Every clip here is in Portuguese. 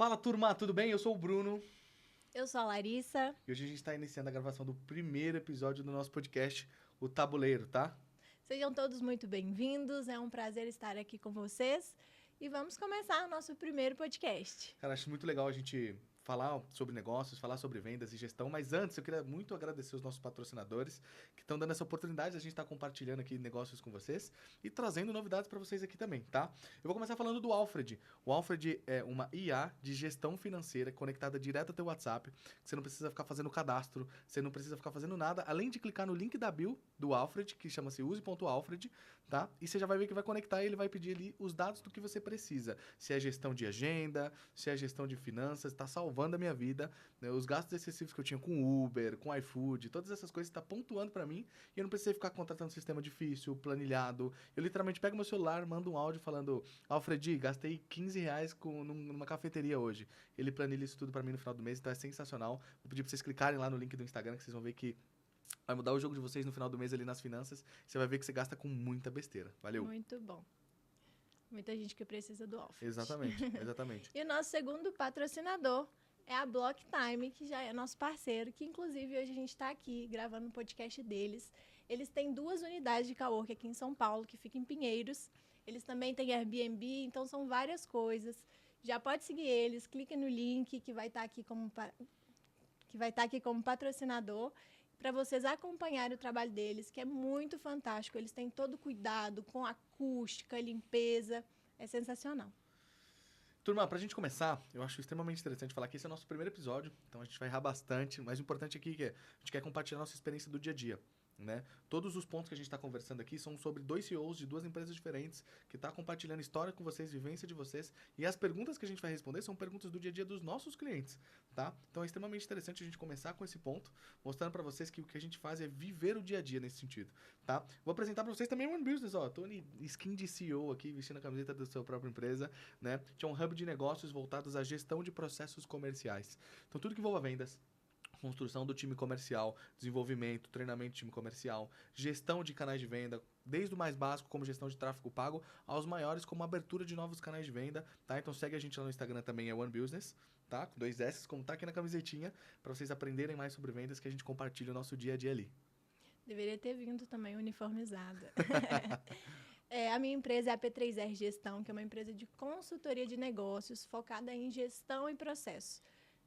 Fala, turma, tudo bem? Eu sou o Bruno Eu sou a Larissa. e hoje a gente está iniciando a gravação do primeiro episódio do nosso podcast, O Tabuleiro, tá? Sejam todos muito bem-vindos. É um prazer estar aqui com vocês. E vamos começar o nosso primeiro podcast. Cara, acho muito legal a gente falar sobre negócios, falar sobre vendas e gestão, mas antes eu queria muito agradecer os nossos patrocinadores que estão dando essa oportunidade de a gente estar compartilhando aqui negócios com vocês e trazendo novidades para vocês aqui também, tá? Eu vou começar falando do Alfred. O Alfred é uma IA de gestão financeira conectada direto ao teu WhatsApp, que você não precisa ficar fazendo cadastro, você não precisa ficar fazendo nada, além de clicar no link da bio do Alfred, que chama-se use.alfred, tá? E você já vai ver que vai conectar e ele vai pedir ali os dados do que você precisa. Se é gestão de agenda, se é gestão de finanças, tá salvando a minha vida, né? Os gastos excessivos que eu tinha com Uber, com iFood, todas essas coisas tá pontuando para mim e eu não precisei ficar contratando um sistema difícil, planilhado. Eu literalmente pego meu celular, mando um áudio falando: Alfred, gastei R$ 15 numa cafeteria hoje. Ele planilha isso tudo para mim no final do mês, então é sensacional. Vou pedir para vocês clicarem lá no link do Instagram que vocês vão ver que vai mudar o jogo de vocês no final do mês ali nas finanças. Você vai ver que você gasta com muita besteira. Valeu. Muito bom. Muita gente que precisa do Alfred. Exatamente, exatamente. E o nosso segundo patrocinador é a Block Time, que já é nosso parceiro, que inclusive hoje a gente está aqui gravando um podcast deles. Eles têm 2 unidades de cowork aqui em São Paulo, que fica em Pinheiros. Eles também têm Airbnb, então são várias coisas. Já pode seguir eles, clique no link que vai estar aqui como patrocinador, para vocês acompanharem o trabalho deles, que é muito fantástico. Eles têm todo cuidado com acústica, limpeza. É sensacional. Turma, pra gente começar, eu acho extremamente interessante falar que esse é o nosso primeiro episódio, então a gente vai errar bastante, mas o importante aqui é que a gente quer compartilhar a nossa experiência do dia a dia. Né? Todos os pontos que a gente está conversando aqui são sobre 2 CEOs de 2 empresas diferentes que estão compartilhando história com vocês, vivência de vocês, e as perguntas que a gente vai responder são perguntas do dia a dia dos nossos clientes, tá? Então é extremamente interessante a gente começar com esse ponto, mostrando para vocês que o que a gente faz é viver o dia a dia nesse sentido, tá? Vou apresentar para vocês também o One Business, ó, Tony, skin de CEO aqui, vestindo a camiseta da sua própria empresa, né? Que é um hub de negócios voltados à gestão de processos comerciais. Então tudo que envolva vendas, construção do time comercial, desenvolvimento, treinamento de time comercial, gestão de canais de venda, desde o mais básico, como gestão de tráfego pago, aos maiores, como abertura de novos canais de venda, tá? Então segue a gente lá no Instagram também, é One Business, tá? Com 2 S, como tá aqui na camisetinha, para vocês aprenderem mais sobre vendas, que a gente compartilha o nosso dia a dia ali. Deveria ter vindo também uniformizada. A minha empresa é a P3R Gestão, que é uma empresa de consultoria de negócios focada em gestão e processo.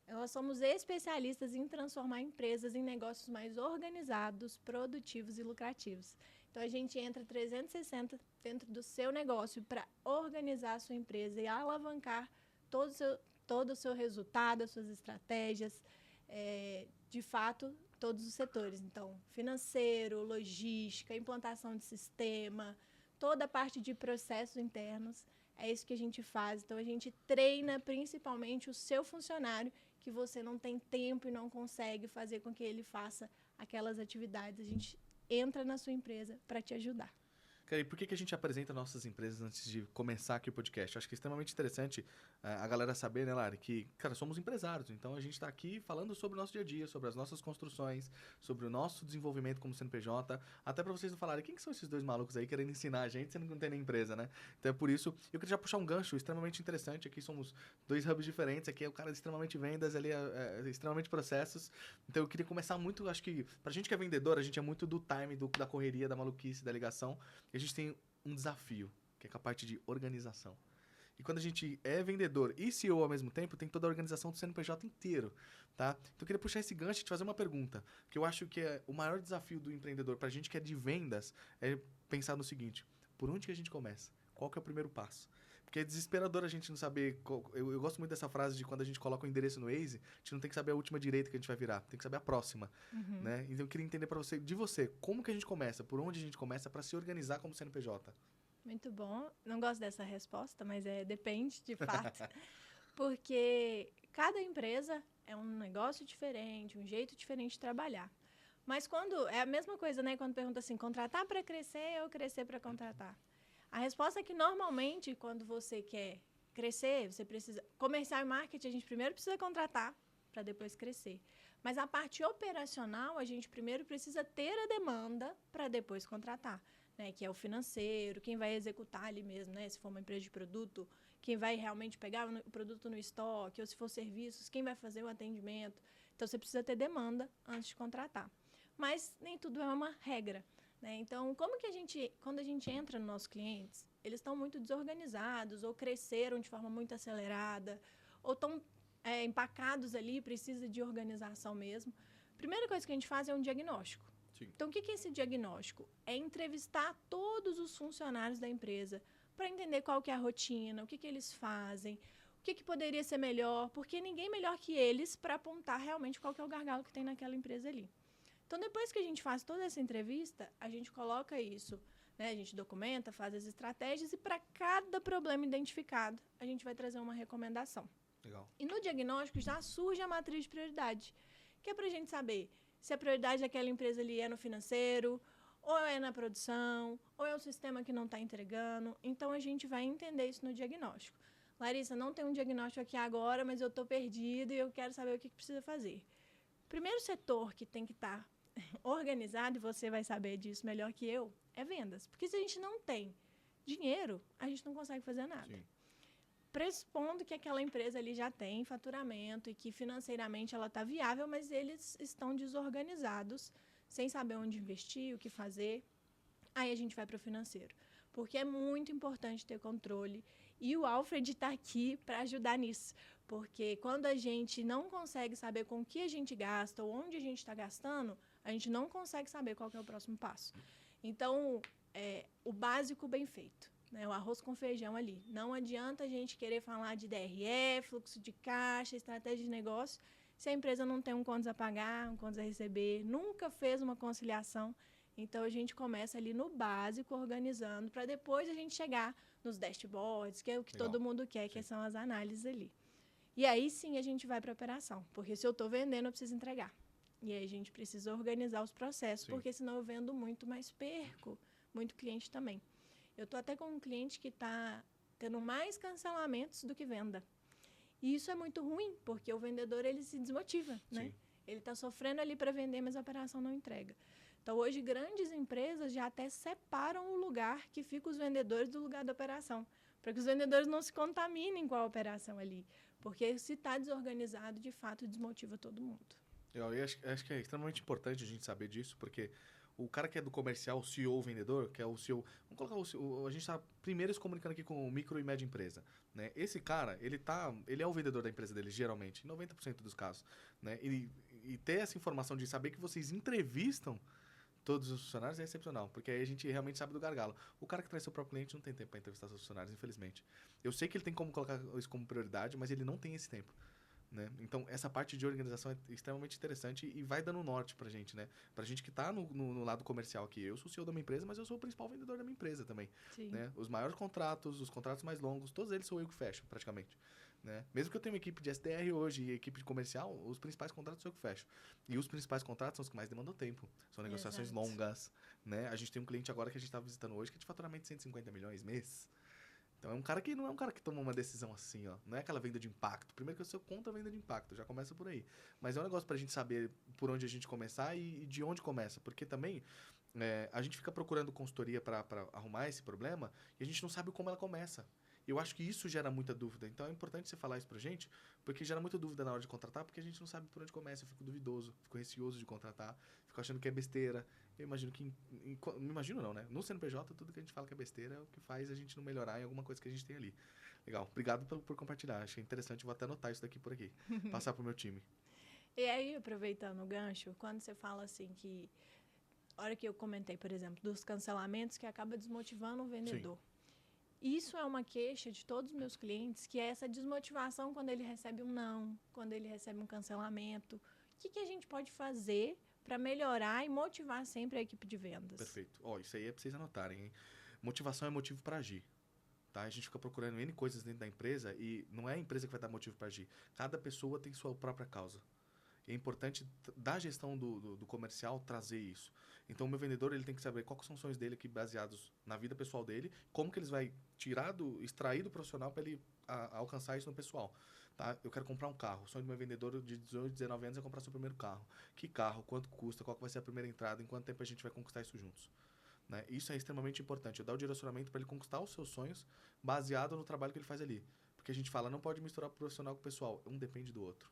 Nós somos especialistas em transformar empresas em negócios mais organizados, produtivos e lucrativos. Então, a gente entra 360 dentro do seu negócio para organizar a sua empresa e alavancar todo o seu resultado, as suas estratégias, de fato, todos os setores. Então, financeiro, logística, implantação de sistema, toda a parte de processos internos. É isso que a gente faz. Então, a gente treina principalmente o seu funcionário, que você não tem tempo e não consegue fazer com que ele faça aquelas atividades. A gente entra na sua empresa para te ajudar. Cara, e por que a gente apresenta nossas empresas antes de começar aqui o podcast? Eu acho que é extremamente interessante a galera saber, né, Lari, que, cara, somos empresários, então a gente está aqui falando sobre o nosso dia a dia, sobre as nossas construções, sobre o nosso desenvolvimento como CNPJ, até para vocês não falarem quem que são esses 2 malucos aí querendo ensinar a gente, sendo que não tem nem empresa, né? Então é por isso, eu queria já puxar um gancho extremamente interessante, aqui somos 2 hubs diferentes, aqui é o cara de extremamente vendas, ali é extremamente processos, então eu queria começar muito, acho que pra gente que é vendedor, a gente é muito do time, da correria, da maluquice, da ligação, e a gente tem um desafio, que é a parte de organização. E quando a gente é vendedor e CEO ao mesmo tempo, tem toda a organização do CNPJ inteiro, tá? Então eu queria puxar esse gancho e te fazer uma pergunta, que eu acho que é o maior desafio do empreendedor pra gente que é de vendas, é pensar no seguinte: por onde que a gente começa? Qual que é o primeiro passo? Porque é desesperador a gente não saber... Eu gosto muito dessa frase de quando a gente coloca o endereço no Waze, a gente não tem que saber a última direita que a gente vai virar, tem que saber a próxima, né? Então eu queria entender de você, como que a gente começa, por onde a gente começa para se organizar como CNPJ? Muito bom. Não gosto dessa resposta, mas depende, de fato. Porque cada empresa é um negócio diferente, um jeito diferente de trabalhar. Mas é a mesma coisa, né? Quando pergunta assim, contratar para crescer ou crescer para contratar? A resposta é que, normalmente, quando você quer crescer, você precisa... Comercial e marketing, a gente primeiro precisa contratar para depois crescer. Mas a parte operacional, a gente primeiro precisa ter a demanda para depois contratar. né, que é o financeiro, quem vai executar ali mesmo, né, se for uma empresa de produto, quem vai realmente pegar o produto no estoque, ou se for serviços, quem vai fazer o atendimento. Então, você precisa ter demanda antes de contratar. Mas nem tudo é uma regra, né? Então, quando a gente entra nos nossos clientes, eles estão muito desorganizados, ou cresceram de forma muito acelerada, ou estão empacados ali, precisa de organização mesmo. Primeira coisa que a gente faz é um diagnóstico. Sim. Então, o que é esse diagnóstico? É entrevistar todos os funcionários da empresa para entender qual que é a rotina, o que eles fazem, o que poderia ser melhor, porque ninguém melhor que eles para apontar realmente qual que é o gargalo que tem naquela empresa ali. Então, depois que a gente faz toda essa entrevista, a gente coloca isso, né? A gente documenta, faz as estratégias e para cada problema identificado, a gente vai trazer uma recomendação. Legal. E no diagnóstico já surge a matriz de prioridade, que é para a gente saber se a prioridade daquela empresa ali é no financeiro, ou é na produção, ou é o sistema que não está entregando. Então, a gente vai entender isso no diagnóstico. Larissa, não tem um diagnóstico aqui agora, mas eu estou perdida e eu quero saber o que precisa fazer. Primeiro setor que tem que estar organizado, e você vai saber disso melhor que eu, é vendas. Porque se a gente não tem dinheiro, a gente não consegue fazer nada. Sim. Pressupondo que aquela empresa ali já tem faturamento e que financeiramente ela está viável, mas eles estão desorganizados, sem saber onde investir, o que fazer. Aí a gente vai para o financeiro, porque é muito importante ter controle. E o Alfred está aqui para ajudar nisso, porque quando a gente não consegue saber com que a gente gasta ou onde a gente está gastando, a gente não consegue saber qual que é o próximo passo. Então, o básico bem feito, né? O arroz com feijão ali. Não adianta a gente querer falar de DRE, fluxo de caixa, estratégia de negócio, se a empresa não tem um contas a pagar, um contas a receber, nunca fez uma conciliação. Então, a gente começa ali no básico, organizando, para depois a gente chegar nos dashboards, que é o que Legal. todo mundo quer, que Sim. são as análises ali. E aí, sim, a gente vai para a operação, porque se eu estou vendendo, eu preciso entregar. E aí, a gente precisa organizar os processos, Sim. porque senão eu vendo muito, mas perco muito cliente também. Eu estou até com um cliente que está tendo mais cancelamentos do que venda. E isso é muito ruim, porque o vendedor ele se desmotiva, né? Sim. Ele está sofrendo ali para vender, mas a operação não entrega. Então, hoje, grandes empresas já até separam o lugar que ficam os vendedores do lugar da operação, para que os vendedores não se contaminem com a operação ali. Porque se está desorganizado, de fato, desmotiva todo mundo. Eu acho que é extremamente importante a gente saber disso, porque o cara que é do comercial, o CEO, o vendedor, que é o CEO... Vamos colocar o CEO, a gente está primeiro se comunicando aqui com micro e média empresa, né? Esse cara, ele é o vendedor da empresa dele, geralmente, em 90% dos casos, né? E ter essa informação de saber que vocês entrevistam todos os funcionários é excepcional, porque aí a gente realmente sabe do gargalo. O cara que traz seu próprio cliente não tem tempo para entrevistar seus funcionários, infelizmente. Eu sei que ele tem como colocar isso como prioridade, mas ele não tem esse tempo. Né? Então, essa parte de organização é extremamente interessante e vai dando norte pra gente, né? Pra gente que tá no lado comercial aqui. Eu sou o CEO da minha empresa, mas eu sou o principal vendedor da minha empresa também. Sim. Né? Os maiores contratos, os contratos mais longos, todos eles sou eu que fecho, praticamente. Né? Mesmo que eu tenha uma equipe de SDR hoje e equipe de comercial, os principais contratos sou eu que fecho. E os principais contratos são os que mais demandam tempo. São negociações Exato. longas. Né? A gente tem um cliente agora que a gente tá visitando hoje que é de faturamento de 150 milhões mês. Então é um cara que não é um cara que toma uma decisão assim, ó. Não é aquela venda de impacto. Primeiro que eu sou contra a venda de impacto, já começa por aí. Mas é um negócio pra gente saber por onde a gente começar e de onde começa. Porque também a gente fica procurando consultoria pra arrumar esse problema e a gente não sabe como ela começa. Eu acho que isso gera muita dúvida. Então é importante você falar isso pra gente, porque gera muita dúvida na hora de contratar, porque a gente não sabe por onde começa. Eu fico duvidoso, fico receoso de contratar, fico achando que é besteira. Eu imagino que. Não imagino, não, né? No CNPJ, tudo que a gente fala que é besteira é o que faz a gente não melhorar em alguma coisa que a gente tem ali. Legal. Obrigado por compartilhar. Achei interessante. Vou até anotar isso daqui por aqui. Passar pro meu time. E aí, aproveitando o gancho, quando você fala assim que... A hora que eu comentei, por exemplo, dos cancelamentos que acaba desmotivando o vendedor. Isso é uma queixa de todos os meus clientes, que é essa desmotivação quando ele recebe um não, quando ele recebe um cancelamento. O que a gente pode fazer para melhorar e motivar sempre a equipe de vendas? Perfeito. Ó, isso aí é pra vocês anotarem, hein? Motivação é motivo para agir. Tá? A gente fica procurando N coisas dentro da empresa e não é a empresa que vai dar motivo para agir. Cada pessoa tem sua própria causa. E é importante da gestão do comercial trazer isso. Então, o meu vendedor ele tem que saber quais são os sonhos dele aqui baseados na vida pessoal dele, como que eles vai extrair do profissional para ele alcançar isso no pessoal. Tá? Eu quero comprar um carro. O sonho do meu vendedor de 18, 19 anos é comprar seu primeiro carro. Que carro? Quanto custa? Qual que vai ser a primeira entrada? Em quanto tempo a gente vai conquistar isso juntos? né? Isso é extremamente importante. Eu dar o direcionamento para ele conquistar os seus sonhos baseado no trabalho que ele faz ali. Porque a gente fala, não pode misturar o profissional com o pessoal. Um depende do outro.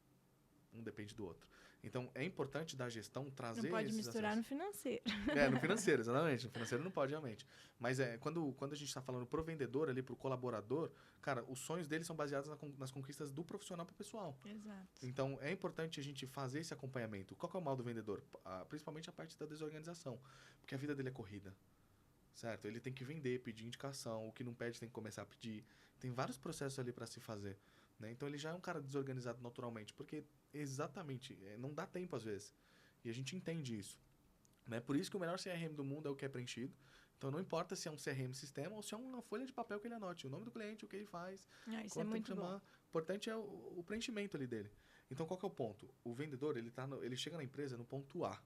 Um depende do outro. Então, é importante da gestão trazer Não pode esses misturar acessos. no financeiro. No financeiro, exatamente. No financeiro não pode, realmente. Mas quando a gente está falando pro vendedor ali, pro colaborador, cara, os sonhos dele são baseados nas conquistas do profissional pro pessoal. Exato. Então, é importante a gente fazer esse acompanhamento. Qual que é o mal do vendedor? Principalmente a parte da desorganização. Porque a vida dele é corrida. Certo? Ele tem que vender, pedir indicação. O que não pede tem que começar a pedir. Tem vários processos ali para se fazer. Né? Então, ele já é um cara desorganizado naturalmente. Porque, exatamente, não dá tempo às vezes. E a gente entende isso. Né? Por isso que o melhor CRM do mundo é o que é preenchido. Então, não importa se é um CRM sistema ou se é uma folha de papel que ele anote. O nome do cliente, o que ele faz. Isso é muito bom. O importante é o preenchimento ali dele. Então, qual que é o ponto? O vendedor, ele chega na empresa no ponto A.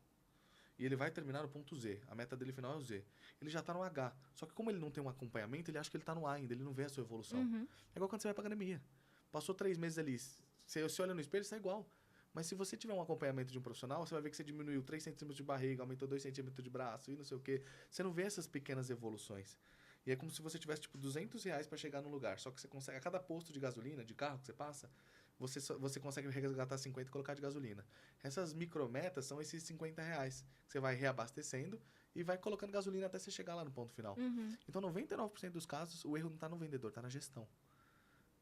E ele vai terminar no ponto Z. A meta dele final é o Z. Ele já está no H. Só que como ele não tem um acompanhamento, ele acha que ele está no A ainda. Ele não vê a sua evolução. Uhum. É igual quando você vai para academia. Passou 3 meses ali. Você olha no espelho, está igual. Mas se você tiver um acompanhamento de um profissional, você vai ver que você diminuiu 3 centímetros de barriga, aumentou 2 centímetros de braço e não sei o quê. Você não vê essas pequenas evoluções. E é como se você tivesse, tipo, R$200 para chegar num lugar. Só que você consegue, a cada posto de gasolina, de carro que você passa, você consegue resgatar 50 e colocar de gasolina. Essas micrometas são esses R$50 que você vai reabastecendo e vai colocando gasolina até você chegar lá no ponto final. Uhum. Então, 99% dos casos, o erro não está no vendedor, está na gestão.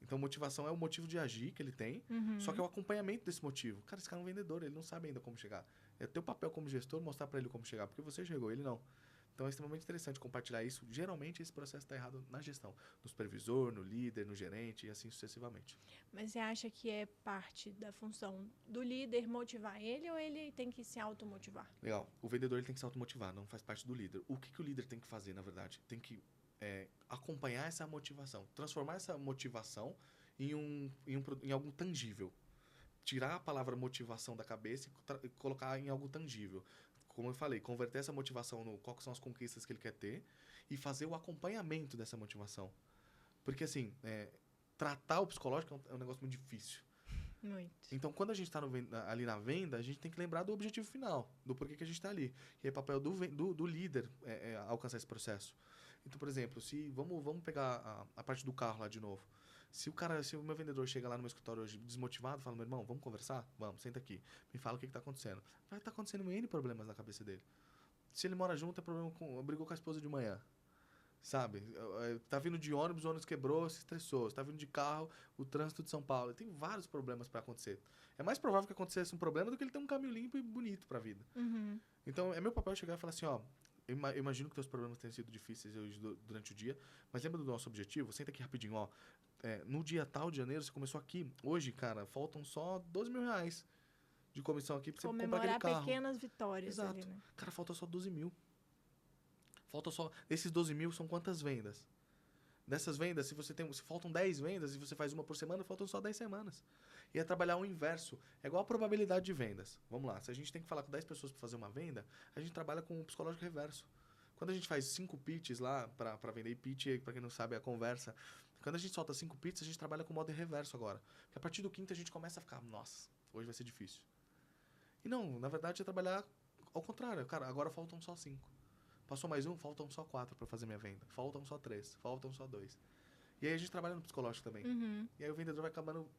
Então, motivação é o motivo de agir que ele tem, só que é o acompanhamento desse motivo. Cara, esse cara é um vendedor, ele não sabe ainda como chegar. É teu papel como gestor mostrar para ele como chegar, porque você chegou, ele não. Então, é extremamente interessante compartilhar isso. Geralmente, esse processo está errado na gestão. No supervisor, no líder, no gerente e assim sucessivamente. Mas você acha que é parte da função do líder motivar ele ou ele tem que se automotivar? Legal. O vendedor ele tem que se automotivar, não faz parte do líder. O que o líder tem que fazer, na verdade? Tem que acompanhar essa motivação. Transformar essa motivação em algo tangível. Tirar a palavra motivação da cabeça e colocar em algo tangível. Como eu falei, converter essa motivação no quais são as conquistas que ele quer ter e fazer o acompanhamento dessa motivação. Porque, assim, tratar o psicológico é um negócio muito difícil. Muito. Então, quando a gente está ali na venda, a gente tem que lembrar do objetivo final, do porquê que a gente está ali. E é papel do líder alcançar esse processo. Então, por exemplo, vamos pegar a parte do carro lá de novo. Se o meu vendedor chega lá no meu escritório hoje desmotivado, fala, meu irmão, vamos conversar? Vamos, senta aqui. Me fala o que está acontecendo. Vai estar acontecendo N problemas na cabeça dele. Se ele mora junto, brigou com a esposa de manhã. Sabe? Tá vindo de ônibus, o ônibus quebrou, se estressou. Tá vindo de carro, o trânsito de São Paulo. Tem vários problemas para acontecer. É mais provável que acontecesse um problema do que ele ter um caminho limpo e bonito pra vida. Uhum. Então, é meu papel chegar e falar assim, ó, eu imagino que teus problemas tenham sido difíceis hoje durante o dia, mas lembra do nosso objetivo? Senta aqui rapidinho, ó. No dia tal de janeiro, você começou aqui. Hoje, cara, faltam só R$12.000 de comissão aqui pra você comprar aquele carro. Comemorar pequenas vitórias. Exato. Ali, né? Cara, falta só 12 mil. Esses 12 mil são quantas vendas? Dessas vendas, se faltam 10 vendas e você faz uma por semana, faltam só 10 semanas. E é trabalhar o inverso. É igual a probabilidade de vendas. Vamos lá, se a gente tem que falar com 10 pessoas para fazer uma venda, a gente trabalha com o psicológico reverso. Quando a gente faz 5 pitches lá, para vender, e pitch, para quem não sabe, é a conversa. Quando a gente solta 5 pitches, a gente trabalha com o modo reverso agora. Porque a partir do quinto a gente começa a ficar, nossa, hoje vai ser difícil. E não, na verdade é trabalhar ao contrário. Cara, agora faltam só 5. Passou mais um, faltam só 4 para fazer minha venda. Faltam só 3, faltam só 2. E aí a gente trabalha no psicológico também. Uhum. E aí o vendedor vai acabando...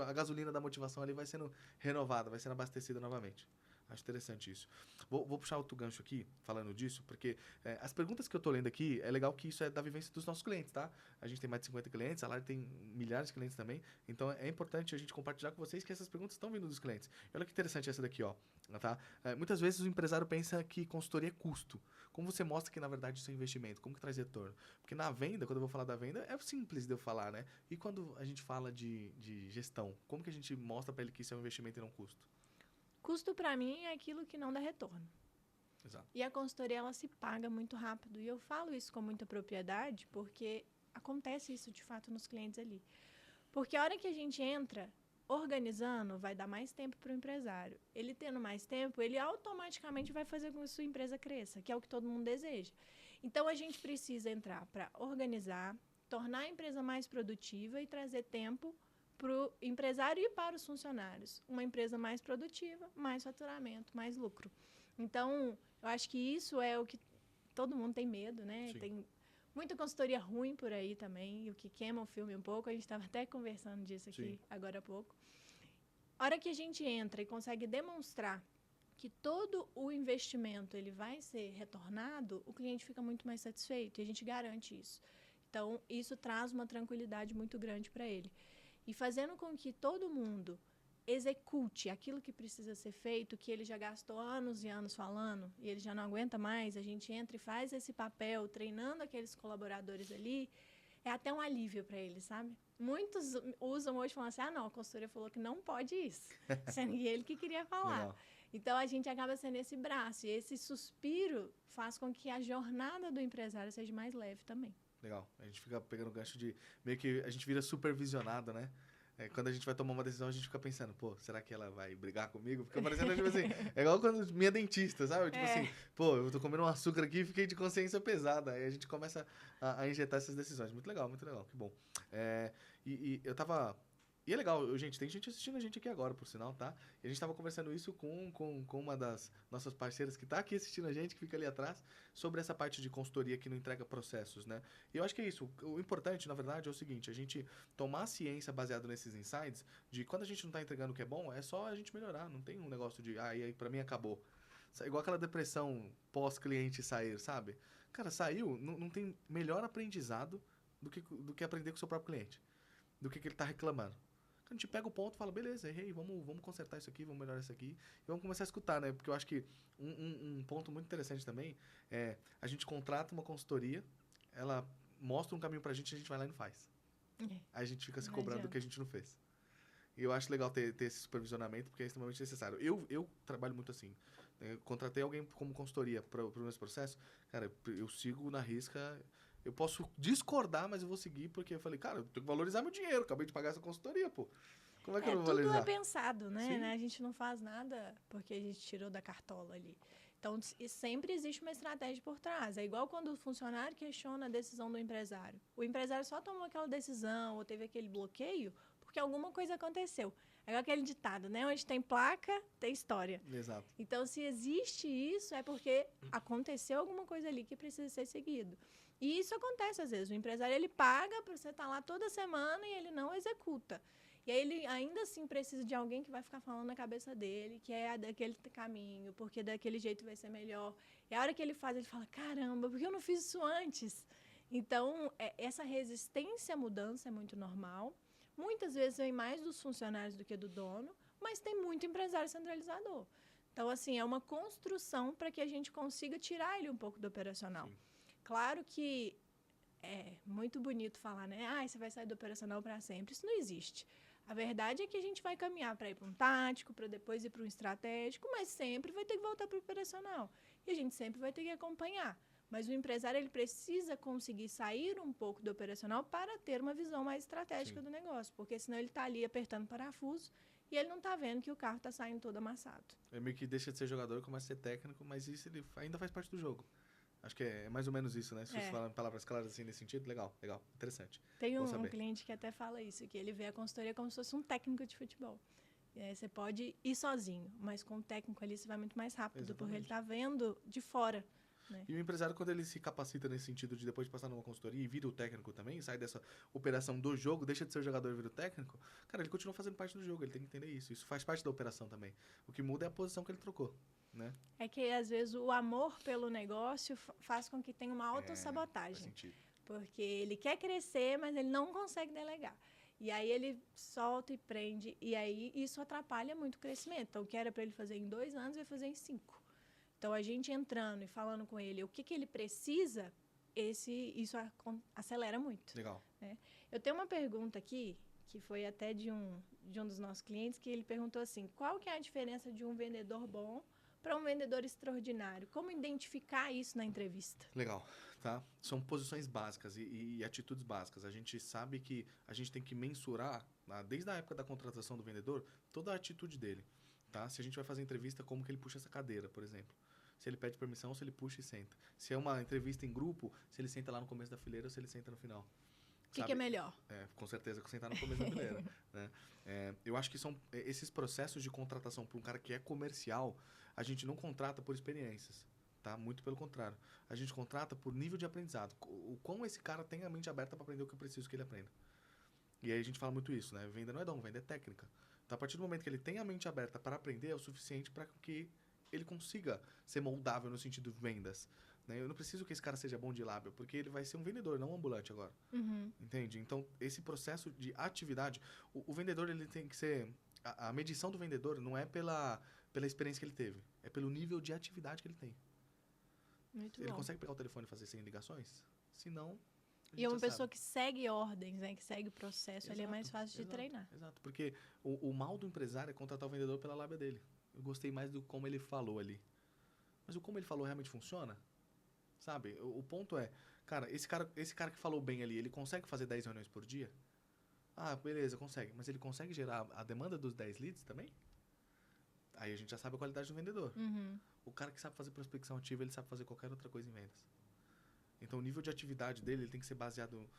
A gasolina da motivação ali vai sendo renovada, vai sendo abastecida novamente. Acho interessante isso. Vou puxar outro gancho aqui, falando disso, porque as perguntas que eu tô lendo aqui, é legal que isso é da vivência dos nossos clientes, tá? A gente tem mais de 50 clientes, a Lari tem milhares de clientes também, então é importante a gente compartilhar com vocês que essas perguntas estão vindo dos clientes. E olha que interessante essa daqui, ó. Tá? Muitas vezes o empresário pensa que consultoria é custo. Como você mostra que, na verdade, isso é investimento? Como que traz retorno? Porque na venda, quando eu vou falar da venda, é simples de eu falar, né? E quando a gente fala de gestão, como que a gente mostra para ele que isso é um investimento e não custo? Custo, para mim, é aquilo que não dá retorno. Exato. E a consultoria, ela se paga muito rápido. E eu falo isso com muita propriedade, porque acontece isso, de fato, nos clientes ali. Porque a hora que a gente entra organizando, vai dar mais tempo para o empresário. Ele tendo mais tempo, ele automaticamente vai fazer com que a sua empresa cresça, que é o que todo mundo deseja. Então, a gente precisa entrar para organizar, tornar a empresa mais produtiva e trazer tempo para o empresário e para os funcionários. Uma empresa mais produtiva, mais faturamento, mais lucro. Então, eu acho que isso é o que todo mundo tem medo, né? Sim. Tem muita consultoria ruim por aí também, o que queima o filme um pouco. A gente estava até conversando disso aqui Sim. agora há pouco. A hora que a gente entra e consegue demonstrar que todo o investimento ele vai ser retornado, o cliente fica muito mais satisfeito e a gente garante isso. Então, isso traz uma tranquilidade muito grande para ele. E fazendo com que todo mundo execute aquilo que precisa ser feito, que ele já gastou anos e anos falando, e ele já não aguenta mais, a gente entra e faz esse papel, treinando aqueles colaboradores ali, é até um alívio para eles, sabe? Muitos usam hoje falando assim, não, a consultoria falou que não pode isso, sendo que ele que queria falar. Legal. Então, a gente acaba sendo esse braço, e esse suspiro faz com que a jornada do empresário seja mais leve também. Legal. A gente fica pegando o gancho de... Meio que a gente vira supervisionado, né? Quando a gente vai tomar uma decisão, a gente fica pensando, pô, será que ela vai brigar comigo? Fica parecendo, tipo assim, é igual quando minha dentista, sabe? Tipo assim, pô, eu tô comendo um açúcar aqui e fiquei de consciência pesada. Aí a gente começa a injetar essas decisões. Muito legal, que bom. E eu tava... E é legal, gente, tem gente assistindo a gente aqui agora, por sinal, tá? E a gente tava conversando isso com uma das nossas parceiras que tá aqui assistindo a gente, que fica ali atrás, sobre essa parte de consultoria que não entrega processos, né? E eu acho que é isso. O importante, na verdade, é o seguinte, a gente tomar a ciência baseado nesses insights, de quando a gente não tá entregando o que é bom, é só a gente melhorar. Não tem um negócio de, e aí pra mim acabou. Igual aquela depressão pós-cliente sair, sabe? Cara, saiu, não tem melhor aprendizado do que aprender com o seu próprio cliente. Do que ele tá reclamando. A gente pega o ponto e fala, beleza, errei, vamos consertar isso aqui, vamos melhorar isso aqui. E vamos começar a escutar, né? Porque eu acho que um ponto muito interessante também é a gente contrata uma consultoria, ela mostra um caminho pra gente e a gente vai lá e não faz. Aí a gente fica se cobrando do que a gente não fez. E eu acho legal ter esse supervisionamento, porque é extremamente necessário. Eu trabalho muito assim. Eu contratei alguém como consultoria para o meu processo. Cara, eu sigo na risca. Eu posso discordar, mas eu vou seguir, porque eu falei, cara, eu tenho que valorizar meu dinheiro. Acabei de pagar essa consultoria, pô. Como é que eu não vou valorizar? Tudo é pensado, né? Sim. A gente não faz nada porque a gente tirou da cartola ali. Então, sempre existe uma estratégia por trás. É igual quando o funcionário questiona a decisão do empresário. O empresário só tomou aquela decisão ou teve aquele bloqueio porque alguma coisa aconteceu. É igual aquele ditado, né? Onde tem placa, tem história. Exato. Então, se existe isso, é porque aconteceu alguma coisa ali que precisa ser seguido. E isso acontece às vezes. O empresário, ele paga para você estar lá toda semana e ele não executa. E aí ele ainda assim precisa de alguém que vai ficar falando na cabeça dele, que é daquele caminho, porque daquele jeito vai ser melhor. E a hora que ele faz, ele fala, caramba, por que eu não fiz isso antes? Então, essa resistência à mudança é muito normal. Muitas vezes vem mais dos funcionários do que do dono, mas tem muito empresário centralizador. Então, assim, é uma construção para que a gente consiga tirar ele um pouco do operacional. Sim. Claro que é muito bonito falar, né? Você vai sair do operacional para sempre. Isso não existe. A verdade é que a gente vai caminhar para ir para um tático, para depois ir para um estratégico, mas sempre vai ter que voltar para o operacional. E a gente sempre vai ter que acompanhar. Mas o empresário, ele precisa conseguir sair um pouco do operacional para ter uma visão mais estratégica do negócio, porque senão ele está ali apertando parafuso e ele não está vendo que o carro está saindo todo amassado. É meio que deixa de ser jogador e começa a ser técnico, mas isso ele ainda faz parte do jogo. Acho que é mais ou menos isso, né? Se você falar em palavras claras assim nesse sentido, legal, interessante. Tem um cliente que até fala isso, que ele vê a consultoria como se fosse um técnico de futebol. E aí você pode ir sozinho, mas com o técnico ali você vai muito mais rápido, exatamente, porque ele está vendo de fora. Né? E o empresário, quando ele se capacita nesse sentido de depois de passar numa consultoria e vira o técnico também, sai dessa operação do jogo, deixa de ser o jogador e vira o técnico, cara, ele continua fazendo parte do jogo, ele tem que entender isso. Isso faz parte da operação também. O que muda é a posição que ele trocou. Né? É que, às vezes, o amor pelo negócio faz com que tenha uma autossabotagem. Faz sentido. Porque ele quer crescer, mas ele não consegue delegar. E aí ele solta e prende, e aí isso atrapalha muito o crescimento. Então, o que era para ele fazer em 2 anos, vai fazer em 5. Então, a gente entrando e falando com ele o que ele precisa, isso acelera muito. Legal. Né? Eu tenho uma pergunta aqui, que foi até de um dos nossos clientes, que ele perguntou assim, qual que é a diferença de um vendedor bom para um vendedor extraordinário? Como identificar isso na entrevista? Legal, tá? São posições básicas e atitudes básicas. A gente sabe que a gente tem que mensurar, desde a época da contratação do vendedor, toda a atitude dele, tá? Se a gente vai fazer entrevista, como que ele puxa essa cadeira, por exemplo. Se ele pede permissão, se ele puxa e senta. Se é uma entrevista em grupo, se ele senta lá no começo da fileira ou se ele senta no final. O que é melhor? Com certeza, sentar no começo da fileira. Né? Eu acho que são esses processos de contratação para um cara que é comercial, a gente não contrata por experiências. tá? Muito pelo contrário. A gente contrata por nível de aprendizado. O quão esse cara tem a mente aberta para aprender o que eu preciso que ele aprenda. E aí a gente fala muito isso, né? Venda não é dom, venda é técnica. Então, a partir do momento que ele tem a mente aberta para aprender, é o suficiente para que ele consiga ser moldável no sentido de vendas. Né? Eu não preciso que esse cara seja bom de lábio, porque ele vai ser um vendedor, não um ambulante agora. Uhum. Entende? Então, esse processo de atividade, o vendedor ele tem que ser... A medição do vendedor não é pela experiência que ele teve, é pelo nível de atividade que ele tem. Muito Ele bom. consegue pegar o telefone e fazer 100 ligações? Se não, a E é gente uma já pessoa sabe. que segue ordens, né? Que segue o processo, ele é mais fácil de Exato, treinar. exato. Porque o mal do empresário é contratar o vendedor pela lábia dele. Eu gostei mais do como ele falou ali. Mas o como ele falou realmente funciona? Sabe? O ponto é, cara, esse cara que falou bem ali, ele consegue fazer 10 reuniões por dia? Ah, beleza, consegue. Mas ele consegue gerar a demanda dos 10 leads também? Aí a gente já sabe a qualidade do vendedor. Uhum. O cara que sabe fazer prospecção ativa, ele sabe fazer qualquer outra coisa em vendas. Então, o nível de atividade dele ele tem que ser baseado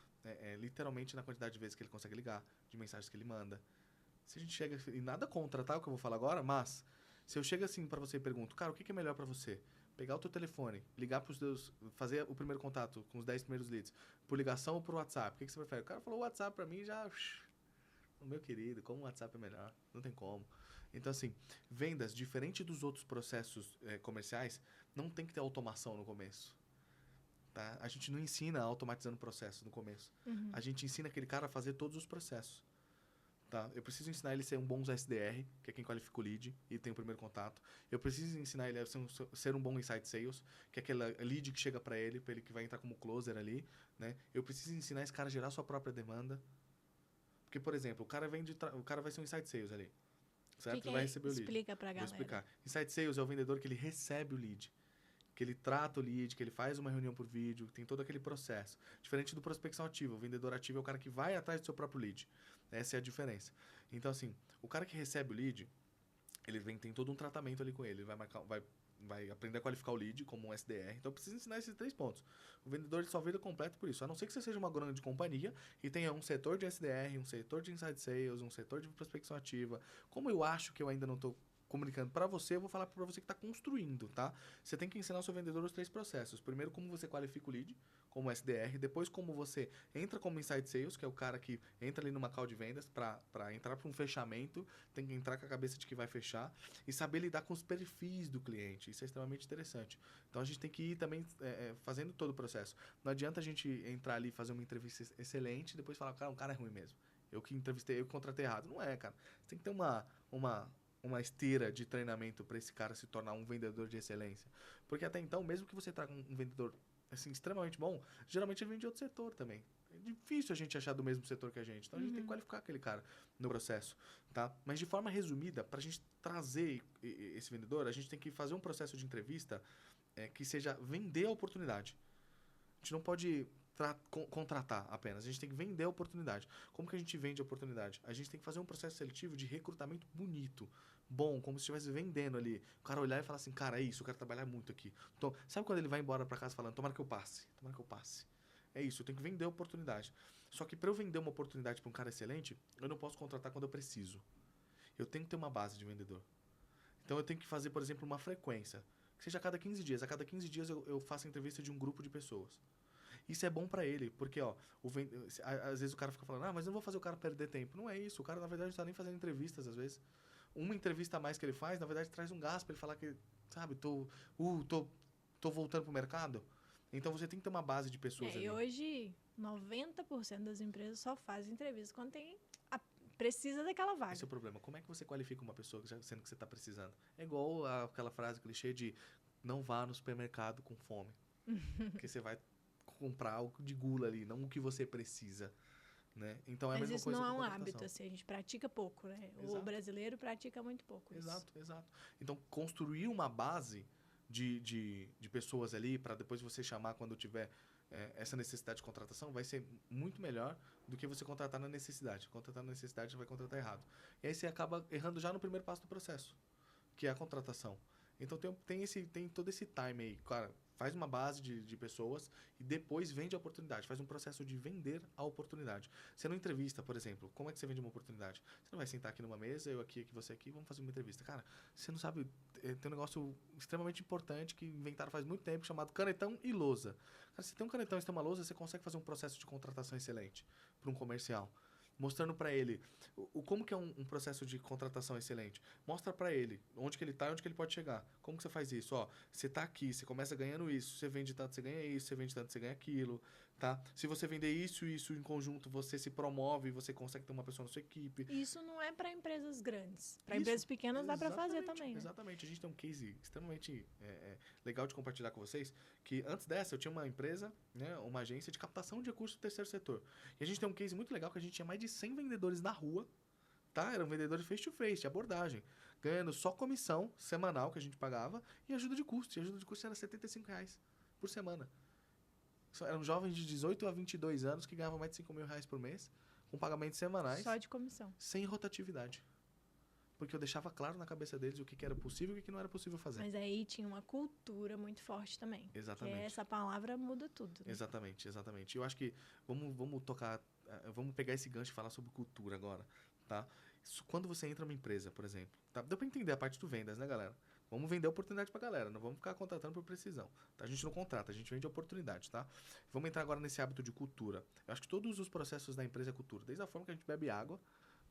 literalmente na quantidade de vezes que ele consegue ligar, de mensagens que ele manda. Se a gente chega... E nada contra, tá? O que eu vou falar agora, mas... Se eu chego assim pra você e pergunto, cara, o que é melhor pra você? Pegar o teu telefone, ligar pros teus... Fazer o primeiro contato com os 10 primeiros leads. Por ligação ou por WhatsApp? O que você prefere? O cara falou WhatsApp pra mim já... Meu querido, como o WhatsApp é melhor? Não tem como. Então, assim, vendas, diferente dos outros processos comerciais, não tem que ter automação no começo. Tá? A gente não ensina automatizando processos no começo. Uhum. A gente ensina aquele cara a fazer todos os processos. Tá? Eu preciso ensinar ele a ser um bom SDR, que é quem qualifica o lead e tem o primeiro contato. Eu preciso ensinar ele a ser um bom inside sales, que é aquele lead que chega para ele que vai entrar como closer ali. Né? Eu preciso ensinar esse cara a gerar sua própria demanda. Porque, por exemplo, o cara vai ser um inside sales ali. Certo? Ele vai receber o lead. Explica pra Vou galera. explicar. Inside sales é o vendedor que ele recebe o lead. Que ele trata o lead, que ele faz uma reunião por vídeo, tem todo aquele processo. Diferente do prospecção ativa. O vendedor ativo é o cara que vai atrás do seu próprio lead. Essa é a diferença. Então, assim, o cara que recebe o lead, tem todo um tratamento ali com ele. Ele vai aprender a qualificar o lead como um SDR. Então, precisa ensinar esses 3 pontos. O vendedor ele só vira completo por isso. A não ser que você seja uma grande companhia e tenha um setor de SDR, um setor de inside sales, um setor de prospecção ativa. Como eu acho que eu ainda não estou comunicando para você, eu vou falar para você que está construindo, tá? Você tem que ensinar o seu vendedor os 3 processos. Primeiro, como você qualifica o lead, como SDR. Depois, como você entra como inside sales, que é o cara que entra ali numa call de vendas para entrar para um fechamento, tem que entrar com a cabeça de que vai fechar e saber lidar com os perfis do cliente. Isso é extremamente interessante. Então, a gente tem que ir também fazendo todo o processo. Não adianta a gente entrar ali e fazer uma entrevista excelente e depois falar, cara, um cara é ruim mesmo. Eu que entrevistei, eu que contratei errado. Não é, cara. Você tem que ter uma esteira de treinamento para esse cara se tornar um vendedor de excelência. Porque até então, mesmo que você traga um vendedor assim, extremamente bom, geralmente ele vem de outro setor também. É difícil a gente achar do mesmo setor que a gente. Então, a gente tem que qualificar aquele cara no processo. Tá? Mas, de forma resumida, para a gente trazer esse vendedor, a gente tem que fazer um processo de entrevista que seja vender a oportunidade. A gente não pode contratar apenas. A gente tem que vender a oportunidade. Como que a gente vende a oportunidade? A gente tem que fazer um processo seletivo de recrutamento bonito, bom, como se estivesse vendendo ali. O cara olhar e falar assim, cara, é isso, eu quero trabalhar muito aqui. Então, sabe quando ele vai embora para casa falando, tomara que eu passe, tomara que eu passe. É isso, eu tenho que vender a oportunidade. Só que para eu vender uma oportunidade para um cara excelente, eu não posso contratar quando eu preciso. Eu tenho que ter uma base de vendedor. Então, eu tenho que fazer, por exemplo, uma frequência. Que seja a cada 15 dias. A cada 15 dias eu faço a entrevista de um grupo de pessoas. Isso é bom pra ele, porque, ó, às vezes o cara fica falando, mas eu não vou fazer o cara perder tempo. Não é isso, o cara, na verdade, não tá nem fazendo entrevistas, às vezes. Uma entrevista a mais que ele faz, na verdade, traz um gás pra ele falar que, sabe, tô voltando pro mercado. Então, você tem que ter uma base de pessoas ali. E hoje, 90% das empresas só fazem entrevista quando precisa daquela vaga. Esse é o problema. Como é que você qualifica uma pessoa sendo que você tá precisando? É igual aquela frase clichê de não vá no supermercado com fome. Porque você vai comprar algo de gula ali, não o que você precisa, né? Então é a Mas mesma isso coisa não é com um contratação. hábito, assim, a gente pratica pouco, né? Exato. O brasileiro pratica muito pouco isso. Exato. Então, construir uma base de pessoas ali para depois você chamar quando tiver essa necessidade de contratação vai ser muito melhor do que você contratar na necessidade. Contratar na necessidade, você vai contratar errado. E aí você acaba errando já no primeiro passo do processo, que é a contratação. Então, tem todo esse time aí, cara. faz uma base de pessoas e depois vende a oportunidade. Faz um processo de vender a oportunidade. Você não entrevista, por exemplo, como é que você vende uma oportunidade? Você não vai sentar aqui numa mesa, eu aqui, você aqui, vamos fazer uma entrevista. Cara, você não sabe, tem um negócio extremamente importante que inventaram faz muito tempo, chamado canetão e lousa. Cara, se tem um canetão e tem uma lousa, você consegue fazer um processo de contratação excelente para um comercial. Mostrando para ele como que é um processo de contratação excelente. Mostra para ele onde que ele tá e onde que ele pode chegar. Como que você faz isso? Ó, você tá aqui, você começa ganhando isso, você vende tanto, você ganha isso, você vende tanto, você ganha aquilo, tá? Se você vender isso e isso em conjunto, você se promove, você consegue ter uma pessoa na sua equipe. Isso não é para empresas grandes. Para empresas pequenas dá para fazer também, né? Exatamente. A gente tem um case extremamente legal de compartilhar com vocês, que antes dessa eu tinha uma empresa, né, uma agência de captação de recursos do terceiro setor. E a gente tem um case muito legal que a gente tinha mais de 100 vendedores na rua, tá? Eram vendedores face-to-face, de abordagem, ganhando só comissão semanal que a gente pagava e ajuda de custo. E a ajuda de custo era R$75 por semana. Eram jovens de 18 a 22 anos que ganhavam mais de R$5.000 por mês, com pagamentos semanais. Só de comissão. Sem rotatividade. Porque eu deixava claro na cabeça deles o que era possível e o que não era possível fazer. Mas aí tinha uma cultura muito forte também. Exatamente. Que essa palavra muda tudo. Né? Exatamente, exatamente. Eu acho que vamos tocar, vamos pegar esse gancho e falar sobre cultura agora, tá? Quando você entra numa empresa, por exemplo, tá? Deu pra entender a parte do vendas, né, galera? Vamos vender oportunidade pra galera, não vamos ficar contratando por precisão. Tá? A gente não contrata, a gente vende oportunidade, tá? Vamos entrar agora nesse hábito de cultura. Eu acho que todos os processos da empresa é cultura, desde a forma que a gente bebe água,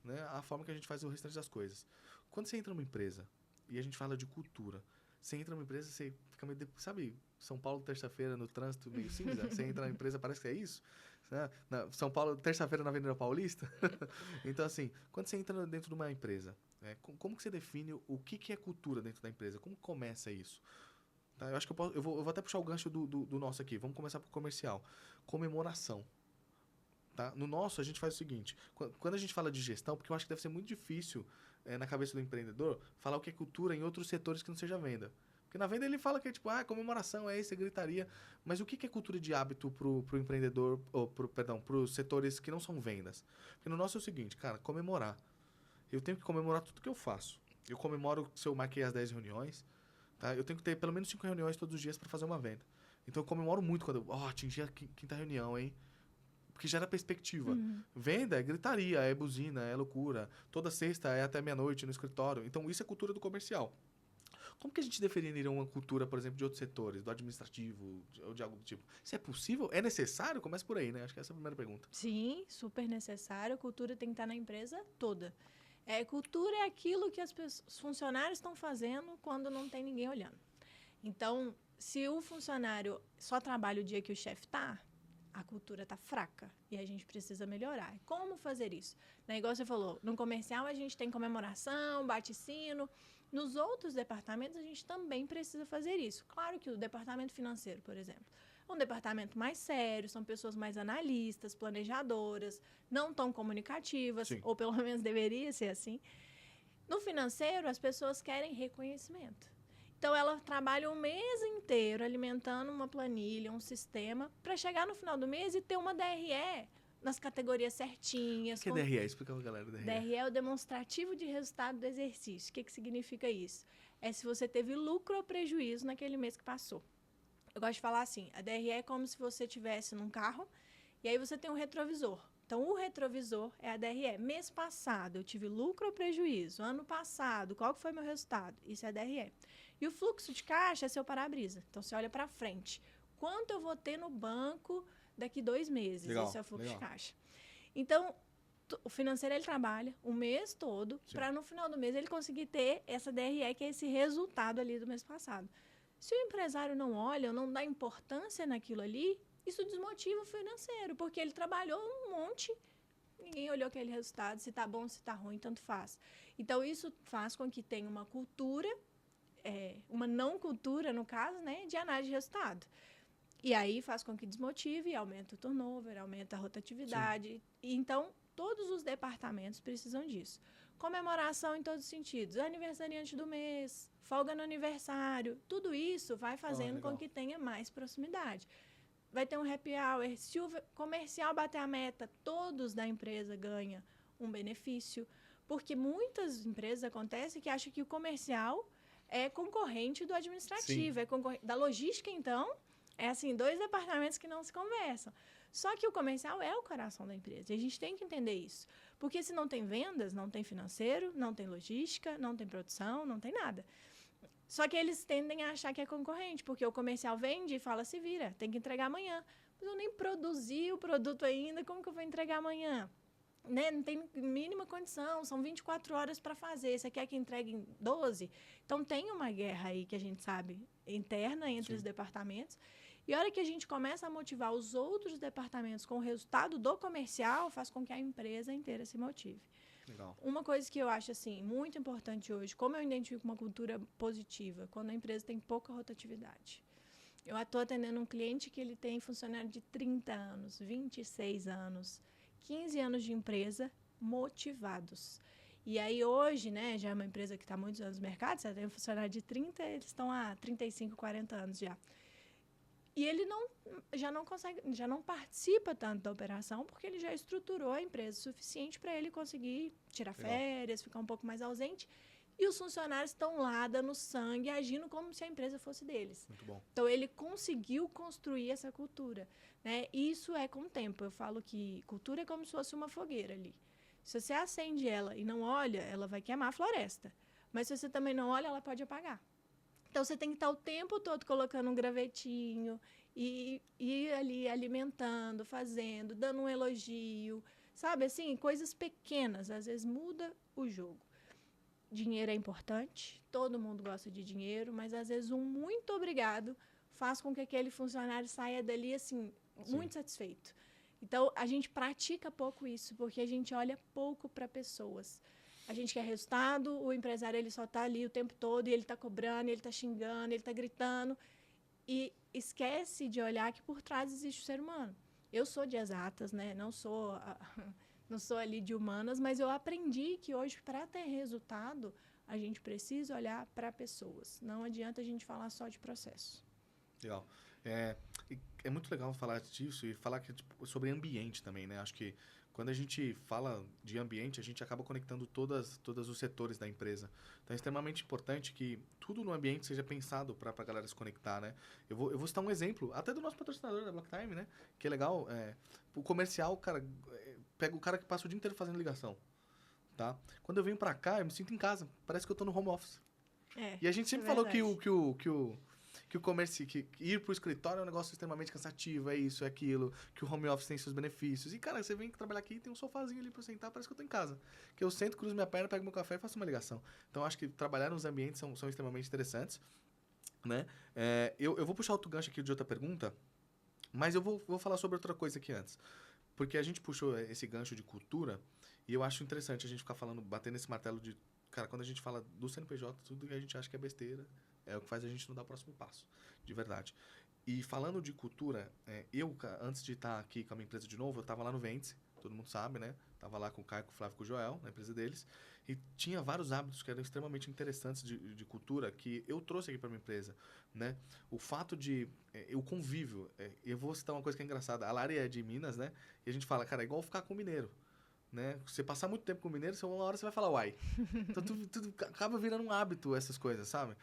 né, a forma que a gente faz o restante das coisas. Quando você entra numa empresa e a gente fala de cultura, você entra numa empresa, você fica meio... Sabe, São Paulo, terça-feira, no trânsito meio cinza? Você entra na empresa, parece que é isso. Né? São Paulo, terça-feira, na Avenida Paulista. Então, assim, quando você entra dentro de uma empresa, como que você define o que é cultura dentro da empresa? Como começa isso? Tá? Eu acho que eu vou até puxar o gancho do nosso aqui. Vamos começar por comercial. Comemoração. Tá? No nosso, a gente faz o seguinte. Quando a gente fala de gestão, porque eu acho que deve ser muito difícil na cabeça do empreendedor falar o que é cultura em outros setores que não seja venda. Porque na venda ele fala que é tipo, comemoração, é isso, é gritaria. Mas o que é cultura de hábito pro empreendedor, ou pros setores que não são vendas? Porque no nosso é o seguinte, cara, comemorar. Eu tenho que comemorar tudo que eu faço. Eu comemoro se eu marquei as 10 reuniões, tá? Eu tenho que ter pelo menos 5 reuniões todos os dias para fazer uma venda. Então eu comemoro muito quando eu atingi a quinta reunião, hein? Porque gera perspectiva. Uhum. Venda é gritaria, é buzina, é loucura. Toda sexta é até meia-noite no escritório. Então, isso é cultura do comercial. Como que a gente definiria uma cultura, por exemplo, de outros setores, do administrativo, ou de algo do tipo? Isso é possível? É necessário? Começa por aí, né? Acho que essa é a primeira pergunta. Sim, super necessário. A cultura tem que estar na empresa toda. Cultura é aquilo que os funcionários estão fazendo quando não tem ninguém olhando. Então, se o funcionário só trabalha o dia que o chefe está, a cultura está fraca e a gente precisa melhorar. Como fazer isso? Igual você falou, no comercial a gente tem comemoração, bate-sino. Nos outros departamentos a gente também precisa fazer isso. Claro que o departamento financeiro, por exemplo, é um departamento mais sério, são pessoas mais analistas, planejadoras, não tão comunicativas, Sim. ou pelo menos deveria ser assim. No financeiro, as pessoas querem reconhecimento. Então, ela trabalha um mês inteiro alimentando uma planilha, um sistema, para chegar no final do mês e ter uma DRE nas categorias certinhas. O que é DRE? Explica pra galera o DRE. DRE é o demonstrativo de resultado do exercício. O que significa isso? É se você teve lucro ou prejuízo naquele mês que passou. Eu gosto de falar assim, a DRE é como se você estivesse num carro e aí você tem um retrovisor. Então, o retrovisor é a DRE. Mês passado, eu tive lucro ou prejuízo? Ano passado, qual que foi meu resultado? Isso é a DRE. E o fluxo de caixa é seu para-brisa. Então, você olha para frente. Quanto eu vou ter no banco daqui 2 meses? Legal, Esse é o fluxo legal. de caixa. Então, o financeiro, ele trabalha o mês todo para, no final do mês, ele conseguir ter essa DRE, que é esse resultado ali do mês passado. Se o empresário não olha ou não dá importância naquilo ali, isso desmotiva o financeiro, porque ele trabalhou um monte, ninguém olhou aquele resultado, se está bom, se está ruim, tanto faz. Então, isso faz com que tenha uma cultura, uma não cultura, no caso, né, de análise de resultado. E aí faz com que desmotive, aumenta o turnover, aumenta a rotatividade. E, então, todos os departamentos precisam disso. Comemoração em todos os sentidos. Aniversariante do mês, folga no aniversário. Tudo isso vai fazendo com que tenha mais proximidade. Vai ter um happy hour. Se o comercial bater a meta, todos da empresa ganham um benefício. Porque muitas empresas acontece que acham que o comercial é concorrente do administrativo, Sim. é concorrente da logística, então, é assim, 2 departamentos que não se conversam. Só que o comercial é o coração da empresa, e a gente tem que entender isso. Porque se não tem vendas, não tem financeiro, não tem logística, não tem produção, não tem nada. Só que eles tendem a achar que é concorrente, porque o comercial vende e fala, se vira, tem que entregar amanhã. Mas eu nem produzi o produto ainda, como que eu vou entregar amanhã? Né? Não tem mínima condição, são 24 horas para fazer, você quer que entregue em 12? Então, tem uma guerra aí que a gente sabe, interna entre Sim. os departamentos. E a hora que a gente começa a motivar os outros departamentos com o resultado do comercial, faz com que a empresa inteira se motive. Legal. Uma coisa que eu acho assim muito importante hoje, como eu identifico uma cultura positiva, quando a empresa tem pouca rotatividade. Eu estou atendendo um cliente que ele tem funcionário de 30 anos, 26 anos, 15 anos de empresa motivados. E aí hoje, né, já é uma empresa que está há muitos anos no mercado, você tem um funcionário de 30, eles estão há 35, 40 anos já. E ele já não consegue, já não participa tanto da operação, porque ele já estruturou a empresa o suficiente para ele conseguir tirar férias, ficar um pouco mais ausente. E os funcionários estão lá, dando sangue, agindo como se a empresa fosse deles. Muito bom. Então, ele conseguiu construir essa cultura, né? Isso é com o tempo. Eu falo que cultura é como se fosse uma fogueira ali. Se você acende ela e não olha, ela vai queimar a floresta. Mas se você também não olha, ela pode apagar. Então, você tem que estar o tempo todo colocando um gravetinho e ir ali alimentando, fazendo, dando um elogio. Sabe, assim, coisas pequenas. Às vezes muda o jogo. Dinheiro é importante, todo mundo gosta de dinheiro, mas às vezes um muito obrigado faz com que aquele funcionário saia dali, assim, muito satisfeito. Então, a gente pratica pouco isso, porque a gente olha pouco para pessoas. A gente quer resultado, o empresário ele só está ali o tempo todo, e ele está cobrando, ele está xingando, ele está gritando, e esquece de olhar que por trás existe o ser humano. Eu sou de exatas, né? Não sou ali de humanas, mas eu aprendi que hoje, para ter resultado, a gente precisa olhar para pessoas. Não adianta a gente falar só de processo. Legal. É muito legal falar disso e falar que, tipo, sobre ambiente também, né? Acho que quando a gente fala de ambiente, a gente acaba conectando todos os setores da empresa. Então é extremamente importante que tudo no ambiente seja pensado para a galera se conectar, né? Eu vou citar um exemplo, até do nosso patrocinador da Blocktime, né? Que é legal. O comercial, cara, pega o cara que passa o dia inteiro fazendo ligação, tá? Quando eu venho para cá, eu me sinto em casa. Parece que eu tô no home office. E a gente sempre falou que o comércio, que ir pro escritório é um negócio extremamente cansativo, é isso, é aquilo, que o home office tem seus benefícios. E, cara, você vem trabalhar aqui e tem um sofazinho ali pra sentar, parece que eu tô em casa. Que eu sento, cruzo minha perna, pego meu café e faço uma ligação. Então, acho que trabalhar nos ambientes são extremamente interessantes, né? Eu vou puxar outro gancho aqui de outra pergunta, mas eu vou falar sobre outra coisa aqui antes. Porque a gente puxou esse gancho de cultura e eu acho interessante a gente ficar falando, batendo esse martelo de... Cara, quando a gente fala do CNPJ, tudo que a gente acha que é besteira é o que faz a gente não dar o próximo passo, de verdade. E falando de cultura, antes de estar aqui com a minha empresa de novo, eu estava lá no Vence, todo mundo sabe, né? Tava lá com o Caio, com o Flávio e com o Joel, na empresa deles. E tinha vários hábitos que eram extremamente interessantes de cultura que eu trouxe aqui para minha empresa, né? O fato de... o convívio. Eu vou citar uma coisa que é engraçada. A Lari é de Minas, né? E a gente fala, cara, é igual ficar com o mineiro. Né? Você passar muito tempo com o mineiro, uma hora você vai falar uai. Então tudo acaba virando um hábito essas coisas, sabe?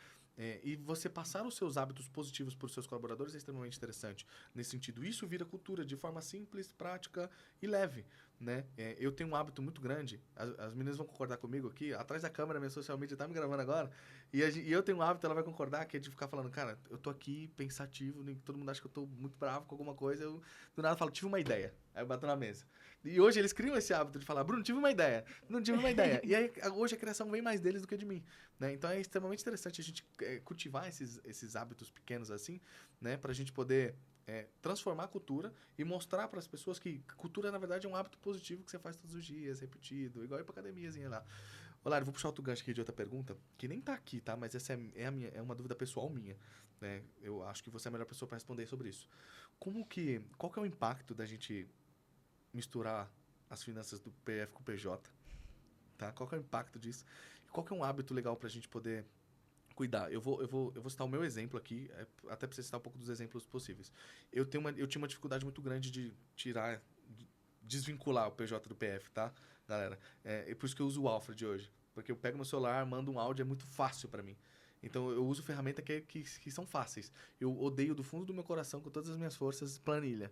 E você passar os seus hábitos positivos para os seus colaboradores é extremamente interessante. Nesse sentido, isso vira cultura de forma simples, prática e leve. Né? Eu tenho um hábito muito grande, as meninas vão concordar comigo aqui, atrás da câmera, minha social media tá me gravando agora, e eu tenho um hábito, ela vai concordar, que é de ficar falando, cara, eu tô aqui pensativo, todo mundo acha que eu tô muito bravo com alguma coisa, eu do nada falo, tive uma ideia, aí eu bato na mesa. E hoje eles criam esse hábito de falar, Bruno, tive uma ideia. E aí hoje a criação vem mais deles do que de mim. Né? Então é extremamente interessante a gente cultivar esses hábitos pequenos assim, né? Pra gente poder transformar a cultura e mostrar para as pessoas que cultura, na verdade, é um hábito positivo que você faz todos os dias, repetido, igual ir pra academiazinha lá. Olá, eu vou puxar outro gancho aqui de outra pergunta, que nem tá aqui, tá? Mas essa é uma dúvida pessoal minha. Né? Eu acho que você é a melhor pessoa para responder sobre isso. Qual que é o impacto da gente misturar as finanças do PF com o PJ, tá? Qual que é o impacto disso? Qual que é um hábito legal pra gente poder cuidar? Eu vou citar o meu exemplo aqui, até pra você citar um pouco dos exemplos possíveis. Eu tinha uma dificuldade muito grande de desvincular o PJ do PF, tá, galera? É por isso que eu uso o Alfred hoje, porque eu pego meu celular, mando um áudio, é muito fácil pra mim. Então, eu uso ferramentas que são fáceis. Eu odeio do fundo do meu coração, com todas as minhas forças, planilha.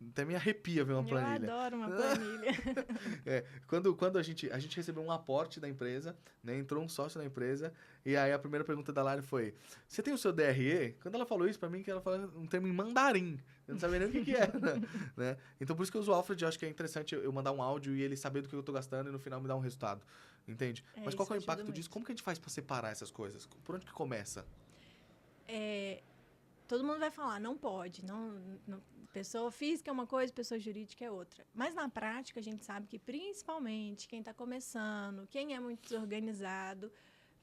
Até me arrepia ver uma planilha. Eu adoro uma planilha. Quando a gente recebeu um aporte da empresa, né? Entrou um sócio na empresa, e aí a primeira pergunta da Lari foi: você tem o seu DRE? Quando ela falou isso pra mim, que ela falou um termo em mandarim. Eu não sabia nem o que era, né? Então, por isso que eu uso o Alfred. Eu acho que é interessante eu mandar um áudio e ele saber do que eu tô gastando e no final me dar um resultado. Entende? Mas qual que é o impacto disso? Como que a gente faz pra separar essas coisas? Por onde que começa? Todo mundo vai falar, não pode. Pessoa física é uma coisa, pessoa jurídica é outra. Mas na prática, a gente sabe que principalmente quem está começando, quem é muito desorganizado,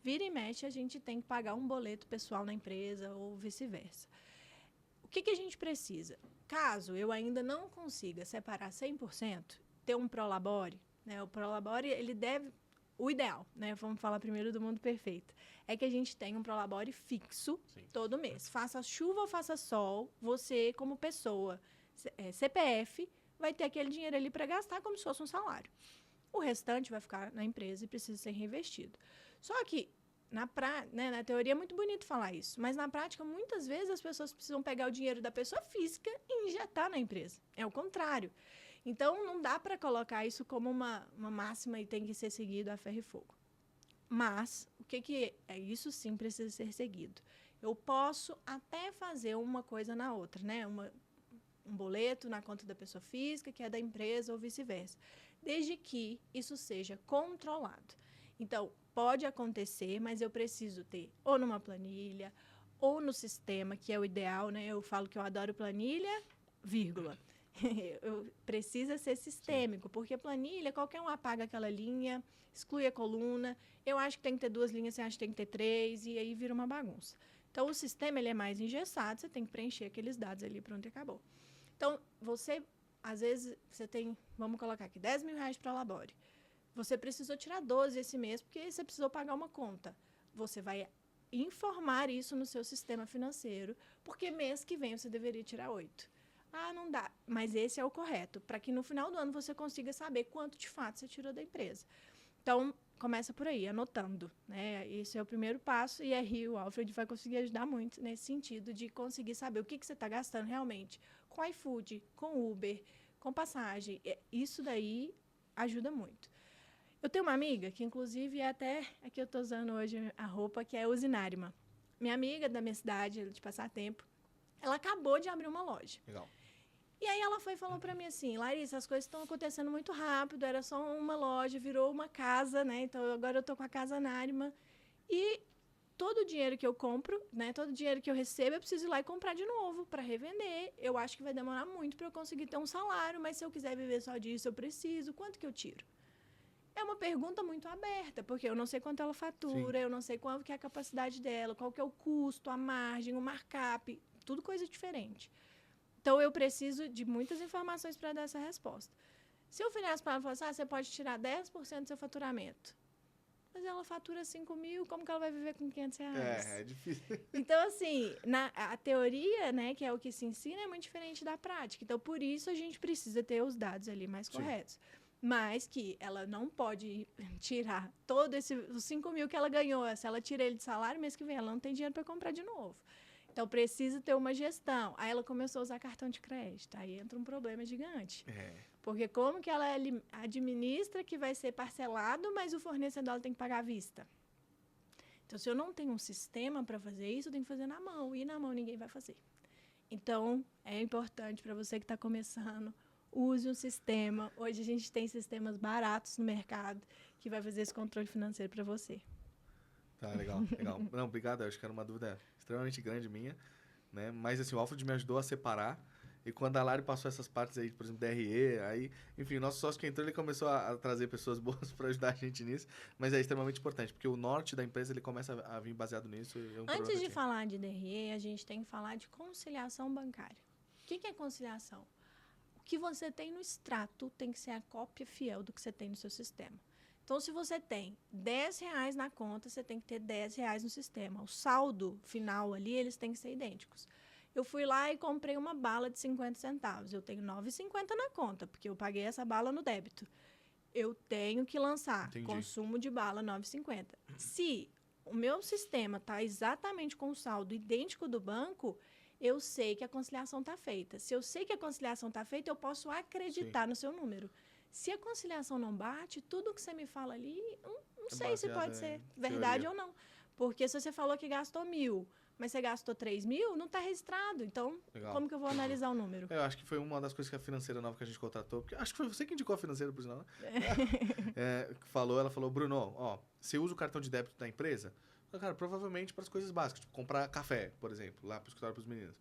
vira e mexe, a gente tem que pagar um boleto pessoal na empresa ou vice-versa. O que a gente precisa? Caso eu ainda não consiga separar 100%, ter um Prolabore, né? O Prolabore, ele deve... O ideal, né? Vamos falar primeiro do mundo perfeito. É que a gente tenha um Prolabore fixo todo mês. Faça chuva ou faça sol, você, como pessoa, CPF, vai ter aquele dinheiro ali para gastar como se fosse um salário. O restante vai ficar na empresa e precisa ser reinvestido. Só que, na teoria é muito bonito falar isso, mas na prática, muitas vezes, as pessoas precisam pegar o dinheiro da pessoa física e injetar na empresa. É o contrário. Então, não dá para colocar isso como uma máxima e tem que ser seguido a ferro e fogo. Mas, o que é? Isso sim precisa ser seguido. Eu posso até fazer uma coisa na outra, né? Um boleto na conta da pessoa física, que é da empresa, ou vice-versa. Desde que isso seja controlado. Então, pode acontecer, mas eu preciso ter ou numa planilha, ou no sistema, que é o ideal, né? Eu falo que eu adoro planilha, vírgula. Precisa ser sistêmico, porque planilha, qualquer um apaga aquela linha, exclui a coluna. Eu acho que tem que ter 2 linhas, você acha que tem que ter 3, e aí vira uma bagunça. Então, o sistema ele é mais engessado, você tem que preencher aqueles dados ali, pronto, e acabou. Então, às vezes, você tem, vamos colocar aqui, R$10.000 para o Labore. Você precisou tirar 12 esse mês, porque você precisou pagar uma conta. Você vai informar isso no seu sistema financeiro, porque mês que vem você deveria tirar 8. Ah, não dá. Mas esse é o correto, para que no final do ano você consiga saber quanto de fato você tirou da empresa. Então, começa por aí, anotando, né? Esse é o primeiro passo e aí o Alfred vai conseguir ajudar muito nesse sentido de conseguir saber o que você está gastando realmente com iFood, com Uber, com passagem. Isso daí ajuda muito. Eu tenho uma amiga que, inclusive, aqui eu estou usando hoje a roupa, que é a Usinarima. Minha amiga da minha cidade, de Passatempo, ela acabou de abrir uma loja. Legal. E aí ela foi e falou pra mim assim, Larissa, as coisas estão acontecendo muito rápido, era só uma loja, virou uma casa, né? Então agora eu tô com a casa Narima. E todo o dinheiro que eu compro, né? Todo o dinheiro que eu recebo, eu preciso ir lá e comprar de novo para revender. Eu acho que vai demorar muito para eu conseguir ter um salário, mas se eu quiser viver só disso, eu preciso. Quanto que eu tiro? É uma pergunta muito aberta, porque eu não sei quanto ela fatura, eu não sei qual que é a capacidade dela, qual que é o custo, a margem, o markup, tudo coisa diferente. Então, eu preciso de muitas informações para dar essa resposta. Se eu virasse para ela e falasse, você pode tirar 10% do seu faturamento. Mas ela fatura 5 mil, como que ela vai viver com R$500? É difícil. Então, assim, a teoria, né, que é o que se ensina, é muito diferente da prática. Então, por isso, a gente precisa ter os dados ali mais corretos. Mas que ela não pode tirar os 5 mil que ela ganhou. Se ela tira ele de salário, mês que vem ela não tem dinheiro para comprar de novo. Então, precisa ter uma gestão. Aí ela começou a usar cartão de crédito. Aí entra um problema gigante. Porque como que ela administra que vai ser parcelado, mas o fornecedor ela tem que pagar à vista? Então, se eu não tenho um sistema para fazer isso, eu tenho que fazer na mão. E na mão ninguém vai fazer. Então, é importante para você que está começando, use um sistema. Hoje a gente tem sistemas baratos no mercado que vai fazer esse controle financeiro para você. Tá, legal. Não, obrigado. Eu acho que era uma dúvida extremamente grande minha, né? Mas, assim, o Alfred me ajudou a separar. E quando a Lari passou essas partes aí, por exemplo, DRE, aí, enfim, o nosso sócio que entrou, ele começou a trazer pessoas boas para ajudar a gente nisso. Mas é extremamente importante, porque o norte da empresa, ele começa a vir baseado nisso. Antes de falar de DRE, a gente tem que falar de conciliação bancária. O que é conciliação? O que você tem no extrato tem que ser a cópia fiel do que você tem no seu sistema. Então, se você tem R$10 na conta, você tem que ter R$10 no sistema. O saldo final ali, eles têm que ser idênticos. Eu fui lá e comprei uma bala de 50 centavos. Eu tenho R$9,50 na conta, porque eu paguei essa bala no débito. Eu tenho que lançar consumo de bala R$9,50. Se o meu sistema está exatamente com o saldo idêntico do banco, eu sei que a conciliação está feita. Se eu sei que a conciliação está feita, eu posso acreditar no seu número. Se a conciliação não bate, tudo que você me fala ali, não sei se pode ser verdade ou não. Porque se você falou que gastou 1.000, mas você gastou 3.000, não está registrado. Então, como que eu vou analisar o número? Eu acho que foi uma das coisas que a financeira nova que a gente contratou, porque acho que foi você que indicou a financeira, por sinal, né? Ela falou, Bruno, ó, você usa o cartão de débito da empresa? Cara, provavelmente para as coisas básicas, tipo comprar café, por exemplo, lá para o escritório para os meninos.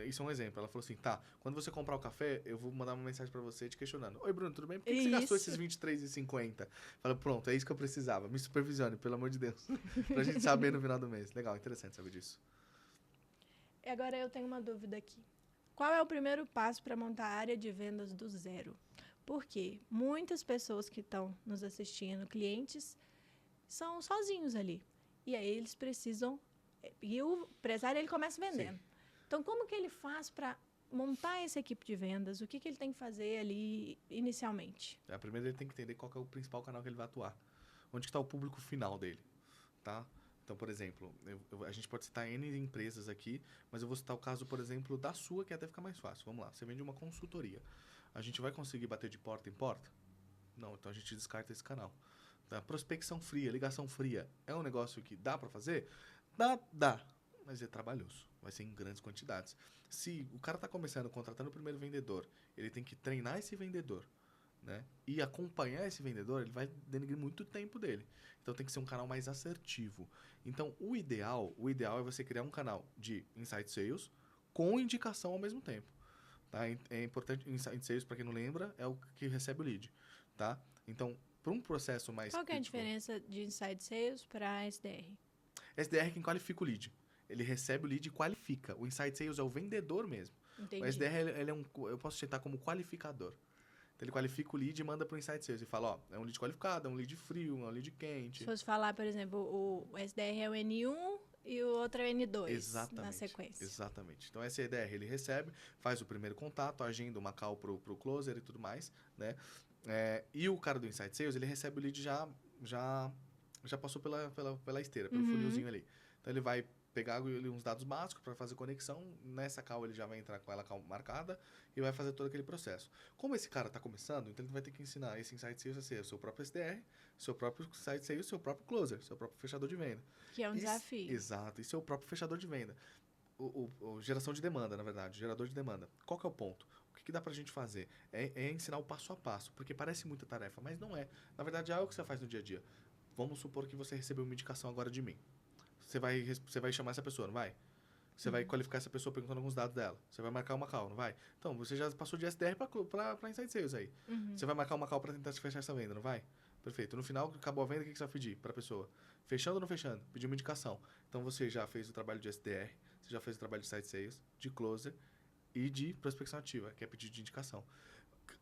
Isso é um exemplo. Ela falou assim, tá, quando você comprar o café, eu vou mandar uma mensagem pra você te questionando. Oi, Bruno, tudo bem? Por que você gastou esses R$23,50? Fala, pronto, é isso que eu precisava. Me supervisione, pelo amor de Deus. Pra gente saber no final do mês. Legal, interessante saber disso. Agora eu tenho uma dúvida aqui. Qual é o primeiro passo para montar a área de vendas do zero? Porque muitas pessoas que estão nos assistindo, clientes, são sozinhos ali. E aí eles precisam... E o empresário, ele começa vendendo. Sim. Então, como que ele faz para montar essa equipe de vendas? O que ele tem que fazer ali inicialmente? Primeiro ele tem que entender qual que é o principal canal que ele vai atuar. Onde está o público final dele, tá? Então, por exemplo, a gente pode citar N empresas aqui, mas eu vou citar o caso, por exemplo, da sua, que até fica mais fácil. Vamos lá, você vende uma consultoria. A gente vai conseguir bater de porta em porta? Não, então a gente descarta esse canal. Tá? Prospecção fria, ligação fria, é um negócio que dá para fazer? Dá. Mas é trabalhoso, vai ser em grandes quantidades. Se o cara está começando, contratando o primeiro vendedor, ele tem que treinar esse vendedor, né? E acompanhar esse vendedor, ele vai denegrir muito tempo dele. Então tem que ser um canal mais assertivo. Então o ideal é você criar um canal de Inside Sales com indicação ao mesmo tempo. Tá? É importante, Inside Sales, para quem não lembra, é o que recebe o lead. Tá? Então, para um processo mais... Qual que é a diferença de Inside Sales para SDR? SDR é quem qualifica o lead. Ele recebe o lead e qualifica. O Inside Sales é o vendedor mesmo. Entendi. O SDR, ele é eu posso citar como qualificador. Então, ele qualifica o lead e manda para o Inside Sales. E fala, ó, é um lead qualificado, é um lead frio, é um lead quente. Se fosse falar, por exemplo, o SDR é o N1 e o outro é o N2. Exatamente, na sequência. Exatamente. Então, esse SDR, ele recebe, faz o primeiro contato, agenda uma call pro closer e tudo mais, né? E o cara do Inside Sales, ele recebe o lead já passou pela esteira, pelo funilzinho ali. Então, ele vai pegar uns dados básicos para fazer conexão. Nessa call ele já vai entrar com ela marcada e vai fazer todo aquele processo. Como esse cara está começando, então ele vai ter que ensinar esse Inside Sales a ser o seu próprio SDR, seu próprio Inside Sales, seu próprio closer, seu próprio fechador de venda. Que é um desafio. Exato, e seu próprio fechador de venda. Geração de demanda, na verdade, gerador de demanda. Qual que é o ponto? O que dá pra gente fazer? É ensinar o passo a passo, porque parece muita tarefa, mas não é. Na verdade, é algo que você faz no dia a dia. Vamos supor que você recebeu uma indicação agora de mim. Você vai chamar essa pessoa, não vai? Você vai qualificar essa pessoa perguntando alguns dados dela. Você vai marcar uma call, não vai? Então, você já passou de SDR para Inside Sales aí. Você vai marcar uma call para tentar fechar essa venda, não vai? Perfeito. No final, acabou a venda, o que você vai pedir para a pessoa? Fechando ou não fechando? Pedir uma indicação. Então, você já fez o trabalho de SDR, você já fez o trabalho de Inside Sales, de Closer e de prospecção ativa, que é pedido de indicação.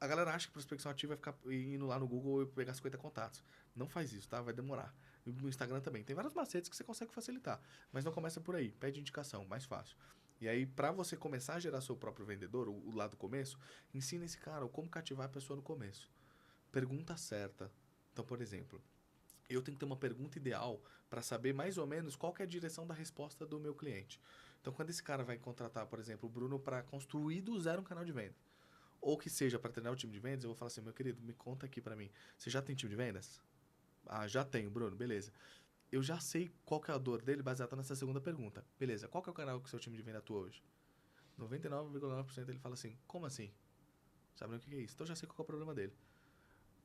A galera acha que prospecção ativa é ficar indo lá no Google e pegar 50 contatos. Não faz isso, tá? Vai demorar. No Instagram também. Tem vários macetes que você consegue facilitar. Mas não começa por aí. Pede indicação, mais fácil. E aí, para você começar a gerar seu próprio vendedor, o lado do começo, ensina esse cara como cativar a pessoa no começo. Pergunta certa. Então, por exemplo, eu tenho que ter uma pergunta ideal para saber mais ou menos qual que é a direção da resposta do meu cliente. Então, quando esse cara vai contratar, por exemplo, o Bruno para construir do zero um canal de venda, ou que seja para treinar o time de vendas, eu vou falar assim, meu querido, me conta aqui para mim. Você já tem time de vendas? Ah, já tenho, Bruno, beleza. Eu já sei qual que é a dor dele baseado nessa segunda pergunta. Beleza, qual que é o canal que o seu time de venda atua hoje? 99,9% ele fala assim, como assim? Sabe o que é isso? Então eu já sei qual que é o problema dele.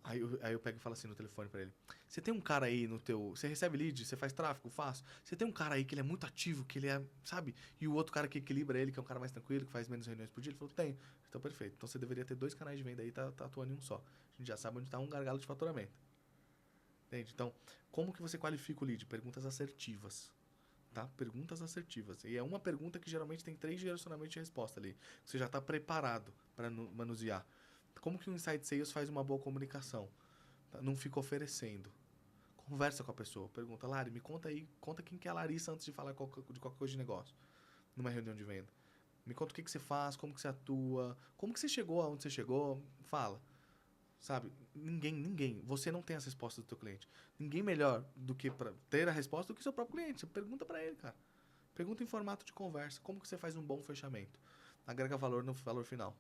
Aí eu pego e falo assim no telefone pra ele. Você tem um cara aí no teu... Você recebe lead, você faz tráfego, faço. Você tem um cara aí que ele é muito ativo, que ele é, sabe? E o outro cara que equilibra ele, que é um cara mais tranquilo, que faz menos reuniões por dia. Ele falou, tem. Então, perfeito. Então você deveria ter 2 canais de venda aí, tá atuando em um só. A gente já sabe onde tá um gargalo de faturamento. Entende? Então, como que você qualifica o lead? Perguntas assertivas. Tá? Perguntas assertivas. E é uma pergunta que geralmente tem 3 direcionamentos de resposta ali. Você já está preparado para manusear. Como que o Inside Sales faz uma boa comunicação? Tá? Não fica oferecendo. Conversa com a pessoa. Pergunta, Lari, me conta aí. Conta quem que é a Larissa antes de falar de qualquer coisa de negócio. Numa reunião de venda. Me conta o que você faz, como que você atua. Como que você chegou aonde você chegou. Fala. Sabe? Ninguém. Você não tem as respostas do teu cliente. Ninguém melhor do que para ter a resposta do que seu próprio cliente. Você pergunta para ele, cara. Pergunta em formato de conversa. Como que você faz um bom fechamento? Agrega valor no valor final.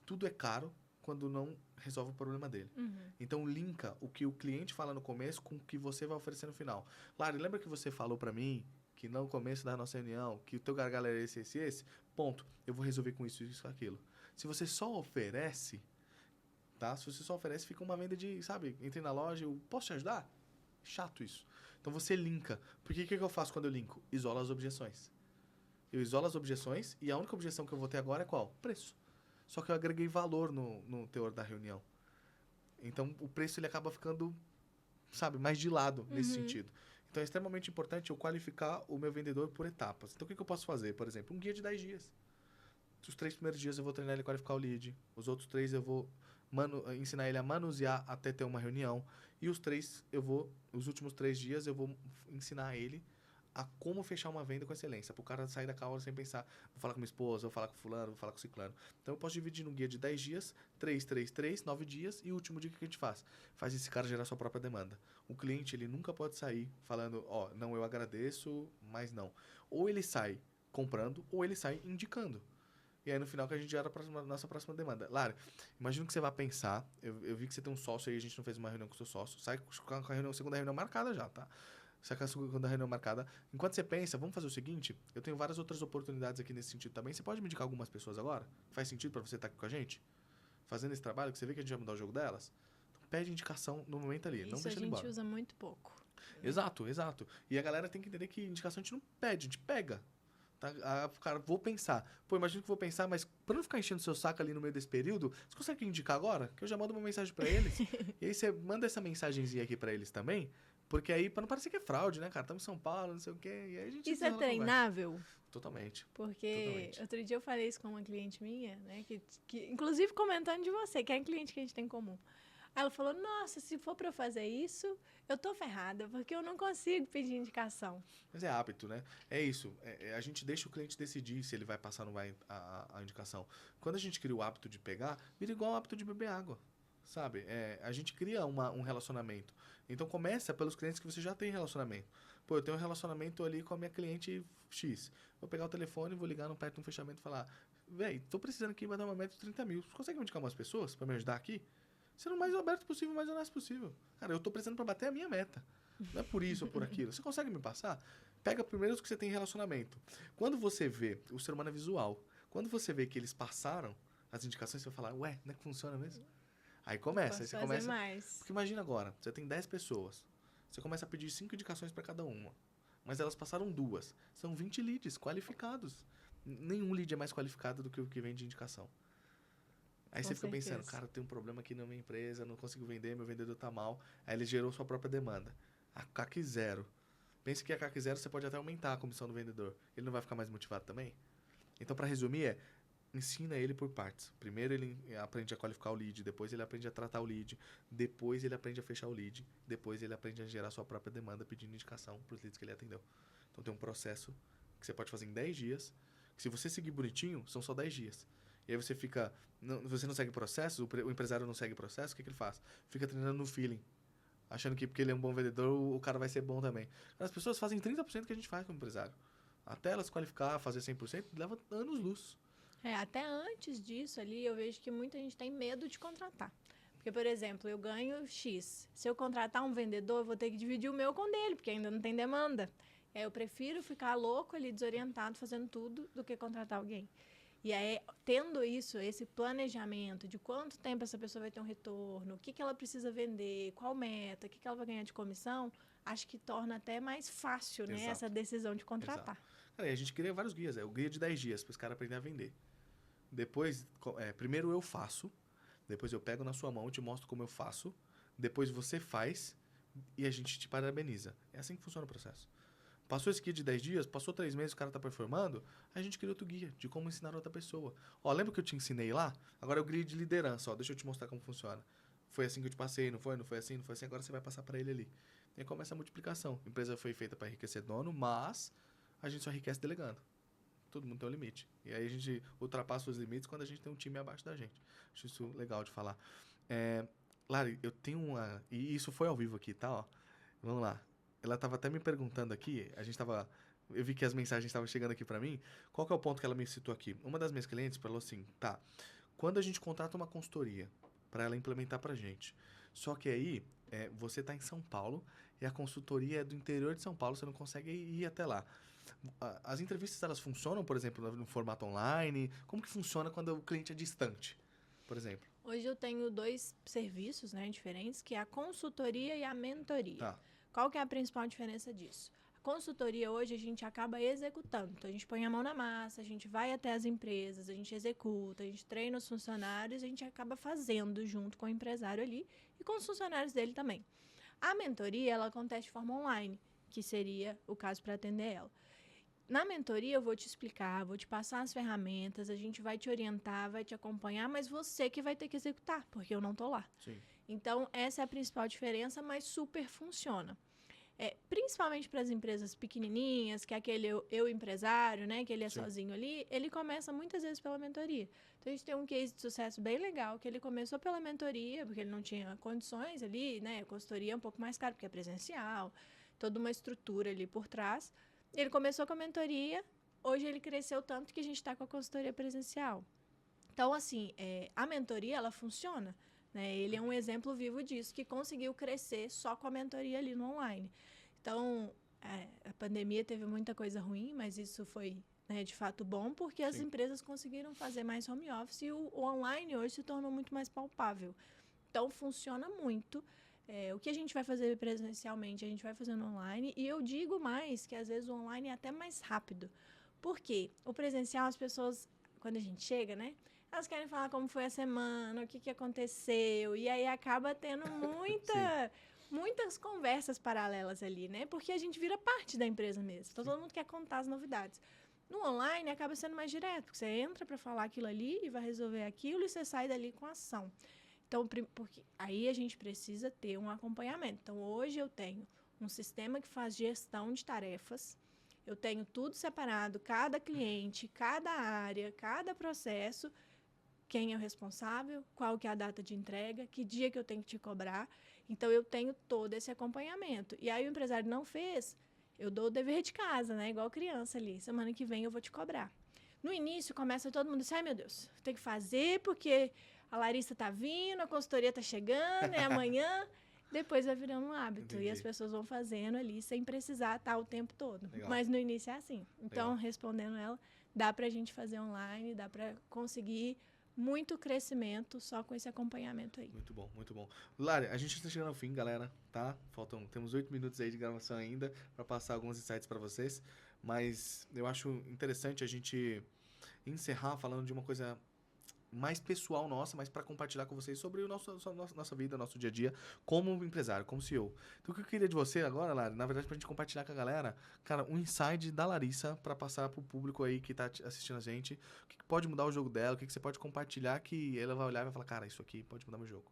Tudo é caro quando não resolve o problema dele. Então, linka o que o cliente fala no começo com o que você vai oferecer no final. Claro, lembra que você falou para mim que no começo da nossa reunião, que o teu gargalo era esse? Ponto. Eu vou resolver com isso, aquilo. Se você só oferece, tá? Se você só oferece, fica uma venda de, sabe, entrei na loja, eu posso te ajudar? Chato isso. Então, você linka. Porque o que eu faço quando eu linko? Isolo as objeções. Eu isolo as objeções e a única objeção que eu vou ter agora é qual? Preço. Só que eu agreguei valor no teor da reunião. Então, o preço ele acaba ficando, sabe, mais de lado nesse sentido. Então, é extremamente importante eu qualificar o meu vendedor por etapas. Então, o que eu posso fazer? Por exemplo, um guia de 10 dias. Os 3 primeiros dias eu vou treinar ele a qualificar o lead. Os outros 3 eu vou ensinar ele a manusear até ter uma reunião. E os últimos 3 dias eu vou ensinar ele a como fechar uma venda com excelência. Para o cara sair da aula sem pensar, vou falar com minha esposa, vou falar com fulano, vou falar com ciclano. Então eu posso dividir num guia de 10 dias, 3, 9 dias, e o último dia que a gente faz? Faz esse cara gerar sua própria demanda. O cliente, ele nunca pode sair falando, não, eu agradeço, mas não. Ou ele sai comprando, ou ele sai indicando. E aí, no final, que a gente gera a nossa próxima demanda. Lara, imagino que você vai pensar, eu vi que você tem um sócio aí, a gente não fez uma reunião com o seu sócio, sai com a segunda reunião marcada já, tá? Sai com a segunda reunião marcada. Enquanto você pensa, vamos fazer o seguinte, eu tenho várias outras oportunidades aqui nesse sentido também. Você pode me indicar algumas pessoas agora? Faz sentido pra você estar aqui com a gente? Fazendo esse trabalho, que você vê que a gente vai mudar o jogo delas? Então, pede indicação no momento ali, não deixa ele embora. Isso a gente usa muito pouco. Exato. E a galera tem que entender que indicação a gente não pede, a gente pega. Tá? Cara, vou pensar. Pô, imagino que vou pensar, mas pra não ficar enchendo seu saco ali no meio desse período, você consegue indicar agora? Que eu já mando uma mensagem pra eles. E aí você manda essa mensagenzinha aqui pra eles também, porque aí, pra não parecer que é fraude, né, cara? Estamos em São Paulo, não sei o quê, e aí a gente... Isso é treinável? Totalmente. Porque outro dia eu falei isso com uma cliente minha, né, que inclusive comentando de você, que é um cliente que a gente tem em comum. Aí ela falou, nossa, se for pra eu fazer isso, eu tô ferrada, porque eu não consigo pedir indicação. Mas é hábito, né? É isso. A gente deixa o cliente decidir se ele vai passar ou não vai a indicação. Quando a gente cria o hábito de pegar, vira igual o hábito de beber água, sabe? A gente cria um relacionamento. Então, começa pelos clientes que você já tem relacionamento. Pô, eu tenho um relacionamento ali com a minha cliente X. Vou pegar o telefone, vou ligar no perto de um fechamento e falar, véi, tô precisando aqui bater uma meta de 30 mil. Você consegue me indicar umas pessoas pra me ajudar aqui? Sendo o mais aberto possível, o mais honesto possível. Cara, eu tô precisando pra bater a minha meta. Não é por isso ou por aquilo. Você consegue me passar? Pega primeiro os que você tem relacionamento. Quando você vê, o ser humano é visual. Quando você vê que eles passaram as indicações, você vai falar, ué, não é que funciona mesmo? Aí começa. Aí você começa. Mais. Porque imagina agora, você tem 10 pessoas. Você começa a pedir 5 indicações pra cada uma. Mas elas passaram 2. São 20 leads qualificados. Nenhum lead é mais qualificado do que o que vem de indicação. Aí você fica pensando, cara, tem um problema aqui na minha empresa, não consigo vender, meu vendedor tá mal. Aí ele gerou sua própria demanda. A CAC 0. Pense que a CAC 0 você pode até aumentar a comissão do vendedor. Ele não vai ficar mais motivado também? Então, para resumir, ensina ele por partes. Primeiro ele aprende a qualificar o lead, depois ele aprende a tratar o lead, depois ele aprende a fechar o lead, depois ele aprende a gerar sua própria demanda pedindo indicação para os leads que ele atendeu. Então tem um processo que você pode fazer em 10 dias, que se você seguir bonitinho, são só 10 dias. E aí você fica... você não segue processo, o empresário não segue processo, o que ele faz? Fica treinando no feeling. Achando que porque ele é um bom vendedor, o cara vai ser bom também. As pessoas fazem 30% que a gente faz como empresário. Até elas qualificar, fazer 100%, leva anos-luz. Até antes disso ali, eu vejo que muita gente tem medo de contratar. Porque, por exemplo, eu ganho X. Se eu contratar um vendedor, eu vou ter que dividir o meu com dele, porque ainda não tem demanda. Eu prefiro ficar louco ali, desorientado, fazendo tudo, do que contratar alguém. E aí, tendo isso, esse planejamento de quanto tempo essa pessoa vai ter um retorno, o que ela precisa vender, qual meta, o que ela vai ganhar de comissão, acho que torna até mais fácil, né, essa decisão de contratar. Exato. Cara, a gente cria vários guias. O guia de 10 dias para os caras aprenderem a vender. Depois, primeiro eu faço, depois eu pego na sua mão, te mostro como eu faço, depois você faz e a gente te parabeniza. É assim que funciona o processo. Passou esse guia de 10 dias, passou 3 meses, o cara tá performando, a gente cria outro guia de como ensinar outra pessoa. Lembra que eu te ensinei lá? Agora é o guia de liderança, deixa eu te mostrar como funciona. Foi assim que eu te passei, não foi? Não foi assim, agora você vai passar para ele ali. E aí começa a multiplicação. A empresa foi feita para enriquecer dono, mas a gente só enriquece delegando. Todo mundo tem um limite. E aí a gente ultrapassa os limites quando a gente tem um time abaixo da gente. Acho isso legal de falar. Lari, eu tenho uma... E isso foi ao vivo aqui, tá? Ó, vamos lá. Ela tava até me perguntando aqui, a gente tava... Eu vi que as mensagens estavam chegando aqui pra mim. Qual que é o ponto que ela me citou aqui? Uma das minhas clientes falou assim, tá, quando a gente contrata uma consultoria pra ela implementar pra gente, só que aí você tá em São Paulo e a consultoria é do interior de São Paulo, você não consegue ir até lá. As entrevistas, elas funcionam, por exemplo, no formato online? Como que funciona quando o cliente é distante, por exemplo? Hoje eu tenho 2 serviços, né, diferentes, que é a consultoria e a mentoria. Tá, Qual que é a principal diferença disso? A consultoria hoje a gente acaba executando. Então a gente põe a mão na massa, a gente vai até as empresas, a gente executa, a gente treina os funcionários, a gente acaba fazendo junto com o empresário ali e com os funcionários dele também. A mentoria, ela acontece de forma online, que seria o caso para atender ela. Na mentoria eu vou te explicar, vou te passar as ferramentas, a gente vai te orientar, vai te acompanhar, mas você que vai ter que executar, porque eu não tô lá. sim. Então, essa é a principal diferença, mas super funciona. Principalmente para as empresas pequenininhas, que é aquele eu empresário, né, que ele é Sim. sozinho ali, ele começa muitas vezes pela mentoria. Então, a gente tem um case de sucesso bem legal, que ele começou pela mentoria, porque ele não tinha condições ali, né, a consultoria é um pouco mais caro, porque é presencial, toda uma estrutura ali por trás. Ele começou com a mentoria, hoje ele cresceu tanto que a gente está com a consultoria presencial. Então, assim, a mentoria, ela funciona, né? Ele é um exemplo vivo disso, que conseguiu crescer só com a mentoria ali no online. Então, a pandemia teve muita coisa ruim, mas isso foi, né, de fato bom, porque as Sim. empresas conseguiram fazer mais home office e o online hoje se tornou muito mais palpável. Então, funciona muito. O que a gente vai fazer presencialmente, a gente vai fazer no online. E eu digo mais que, às vezes, o online é até mais rápido. Por quê? O presencial, as pessoas, quando a gente chega, né? Elas querem falar como foi a semana, o que aconteceu. E aí acaba tendo Sim. muitas conversas paralelas ali, né? Porque a gente vira parte da empresa mesmo. Então, todo mundo quer contar as novidades. No online, acaba sendo mais direto. Porque você entra para falar aquilo ali e vai resolver aquilo e você sai dali com ação. Então, porque aí a gente precisa ter um acompanhamento. Então, hoje eu tenho um sistema que faz gestão de tarefas. Eu tenho tudo separado, cada cliente, cada área, cada processo, quem é o responsável, qual que é a data de entrega, que dia que eu tenho que te cobrar. Então, eu tenho todo esse acompanhamento. E aí, o empresário não fez, eu dou o dever de casa, né? Igual criança ali. Semana que vem eu vou te cobrar. No início, começa todo mundo assim, ai meu Deus, tem que fazer porque a Larissa tá vindo, a consultoria tá chegando, é amanhã. Depois vai virando um hábito. Entendi. E as pessoas vão fazendo ali sem precisar estar o tempo todo. Legal. Mas no início é assim. Então, Legal. respondendo ela, dá pra gente fazer online, dá pra conseguir muito crescimento só com esse acompanhamento aí. Muito bom, muito bom. Lari, a gente está chegando ao fim, galera, tá? Temos 8 minutos aí de gravação ainda para passar alguns insights para vocês, mas eu acho interessante a gente encerrar falando de uma coisa mais pessoal nossa, mas para compartilhar com vocês sobre nossa vida, nosso dia a dia como empresário, como CEO. Então, o que eu queria de você agora, Lari, na verdade, pra gente compartilhar com a galera, cara, um insight da Larissa para passar pro público aí que tá assistindo a gente, o que pode mudar o jogo dela, o que você pode compartilhar que ela vai olhar e vai falar, cara, isso aqui pode mudar meu jogo.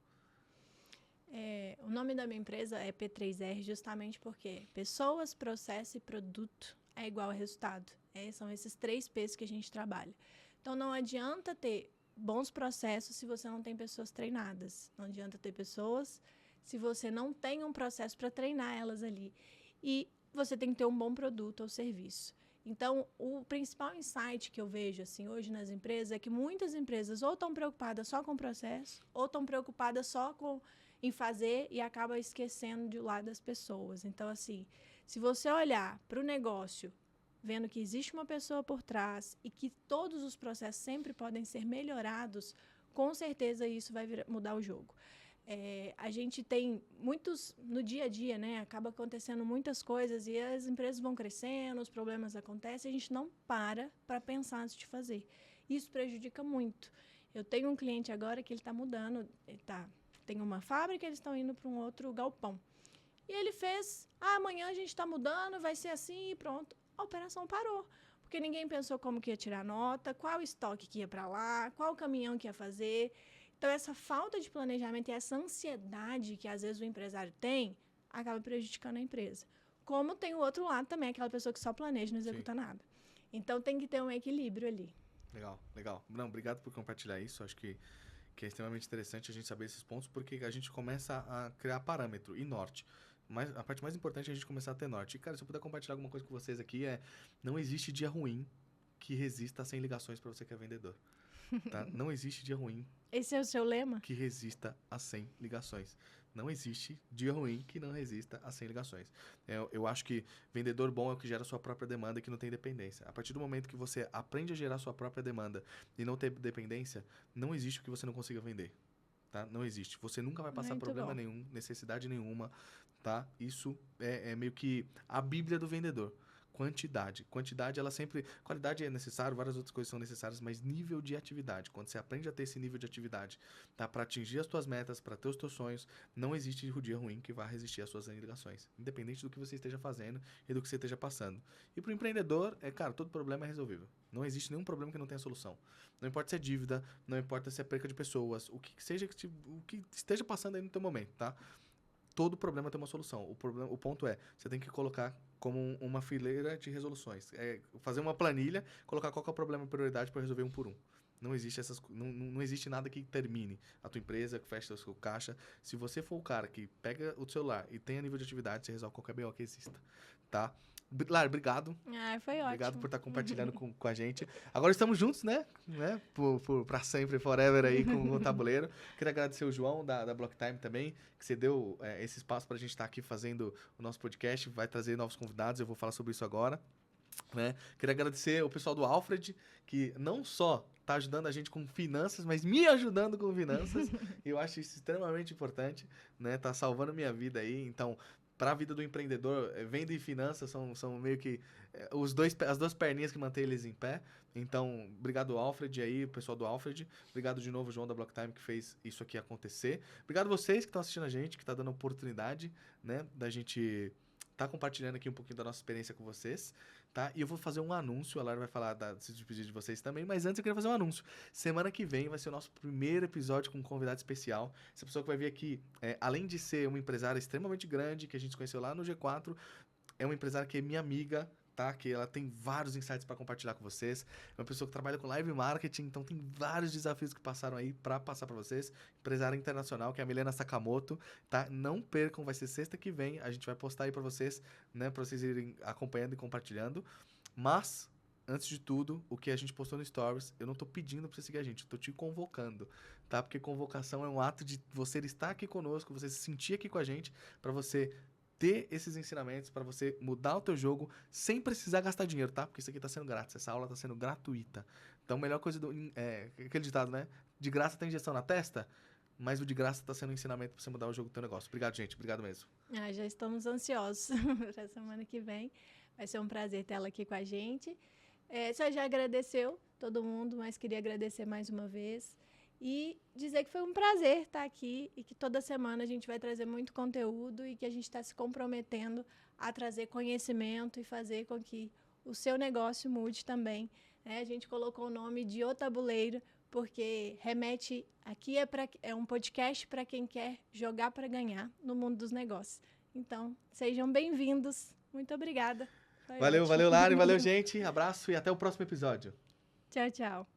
O nome da minha empresa é P3R justamente porque pessoas, processo e produto é igual a resultado. São esses 3 P's que a gente trabalha. Então, não adianta ter bons processos se você não tem pessoas treinadas. Não adianta ter pessoas se você não tem um processo para treinar elas ali. E você tem que ter um bom produto ou serviço. Então, o principal insight que eu vejo assim hoje nas empresas é que muitas empresas ou estão preocupadas só com o processo ou estão preocupadas só em fazer e acaba esquecendo de lado das pessoas. Então, assim, se você olhar para o negócio vendo que existe uma pessoa por trás e que todos os processos sempre podem ser melhorados, com certeza isso vai mudar o jogo. A gente tem no dia a dia, né? Acaba acontecendo muitas coisas e as empresas vão crescendo, os problemas acontecem, a gente não para pensar antes de fazer. Isso prejudica muito. Eu tenho um cliente agora que ele está mudando, tem uma fábrica, eles estão indo para um outro galpão. E ele fez, amanhã a gente está mudando, vai ser assim e pronto. A operação parou, porque ninguém pensou como que ia tirar nota, qual estoque que ia para lá, qual caminhão que ia fazer. Então, essa falta de planejamento e essa ansiedade que, às vezes, o empresário tem, acaba prejudicando a empresa. Como tem o outro lado também, aquela pessoa que só planeja e não executa nada. Então, tem que ter um equilíbrio ali. Legal, legal. Não, obrigado por compartilhar isso. Acho que que é extremamente interessante a gente saber esses pontos, porque a gente começa a criar parâmetro e norte. Mas a parte mais importante é a gente começar a ter norte. E, cara, se eu puder compartilhar alguma coisa com vocês aqui, não existe dia ruim que resista a 100 ligações para você que é vendedor. Tá? Não existe dia ruim Esse é o seu lema? que resista a 100 ligações. Não existe dia ruim que não resista a 100 ligações. Eu acho que vendedor bom é o que gera sua própria demanda e que não tem dependência. A partir do momento que você aprende a gerar sua própria demanda e não ter dependência, não existe o que você não consiga vender. Tá? Não existe. Você nunca vai passar Muito problema bom. nenhum, necessidade nenhuma. Tá? Isso é meio que a bíblia do vendedor. Quantidade. Quantidade, ela sempre... Qualidade é necessário, várias outras coisas são necessárias, mas nível de atividade. Quando você aprende a ter esse nível de atividade, tá? Para atingir as tuas metas, para ter os teus sonhos, não existe o dia ruim que vai resistir às suas ligações. Independente do que você esteja fazendo e do que você esteja passando. E para o empreendedor, cara, todo problema é resolvível. Não existe nenhum problema que não tenha solução. Não importa se é dívida, não importa se é perca de pessoas, o que seja o que esteja passando aí no teu momento, tá? Todo problema tem uma solução. O ponto é, você tem que colocar como uma fileira de resoluções. Fazer uma planilha, colocar qual que é o problema, prioridade para resolver um por um. Não existe não existe nada que termine a tua empresa, que feche o seu caixa. Se você for o cara que pega o celular e tem a nível de atividade, você resolve qualquer BO que exista, tá? Lara, obrigado. Foi ótimo. Obrigado por estar compartilhando com a gente. Agora estamos juntos, né? Pra sempre, forever aí com o tabuleiro. Queria agradecer o João da Blocktime também, que você deu esse espaço pra gente estar aqui fazendo o nosso podcast. Vai trazer novos convidados, eu vou falar sobre isso agora. Né? Queria agradecer o pessoal do Alfred, que não só tá ajudando a gente com finanças, mas me ajudando com finanças. Eu acho isso extremamente importante, né? Tá salvando minha vida aí. Então, para a vida do empreendedor, venda e finanças são meio que as duas perninhas que mantêm eles em pé. Então, obrigado, Alfred, aí, o pessoal do Alfred. Obrigado de novo, João da Blocktime, que fez isso aqui acontecer. Obrigado vocês que estão assistindo a gente, que está dando a oportunidade, né, da gente tá compartilhando aqui um pouquinho da nossa experiência com vocês, tá? E eu vou fazer um anúncio, a Lara vai falar se despedir de vocês também, mas antes eu queria fazer um anúncio. Semana que vem vai ser o nosso primeiro episódio com um convidado especial. Essa pessoa que vai vir aqui, além de ser uma empresária extremamente grande, que a gente se conheceu lá no G4, é uma empresária que é minha amiga, tá? Que ela tem vários insights para compartilhar com vocês. É uma pessoa que trabalha com live marketing, então tem vários desafios que passaram aí para passar para vocês. Empresária internacional, que é a Milena Sakamoto, tá? Não percam, vai ser sexta que vem, a gente vai postar aí para vocês, né, para vocês irem acompanhando e compartilhando. Mas antes de tudo, o que a gente postou no Stories, eu não tô pedindo pra você seguir a gente, eu tô te convocando, tá? Porque convocação é um ato de você estar aqui conosco, você se sentir aqui com a gente, para você ter esses ensinamentos, para você mudar o teu jogo sem precisar gastar dinheiro, tá? Porque isso aqui tá sendo grátis, essa aula tá sendo gratuita. Então, a melhor coisa aquele ditado, né? De graça tem injeção na testa, mas o de graça tá sendo um ensinamento pra você mudar o jogo do teu negócio. Obrigado, gente. Obrigado mesmo. Já estamos ansiosos para semana que vem. Vai ser um prazer ter ela aqui com a gente. Você já agradeceu todo mundo, mas queria agradecer mais uma vez. E dizer que foi um prazer estar aqui e que toda semana a gente vai trazer muito conteúdo e que a gente está se comprometendo a trazer conhecimento e fazer com que o seu negócio mude também. A gente colocou o nome de O Tabuleiro porque remete... Aqui é um podcast para quem quer jogar para ganhar no mundo dos negócios. Então, sejam bem-vindos. Muito obrigada. Valeu, Lari. Valeu, gente. Abraço e até o próximo episódio. Tchau, tchau.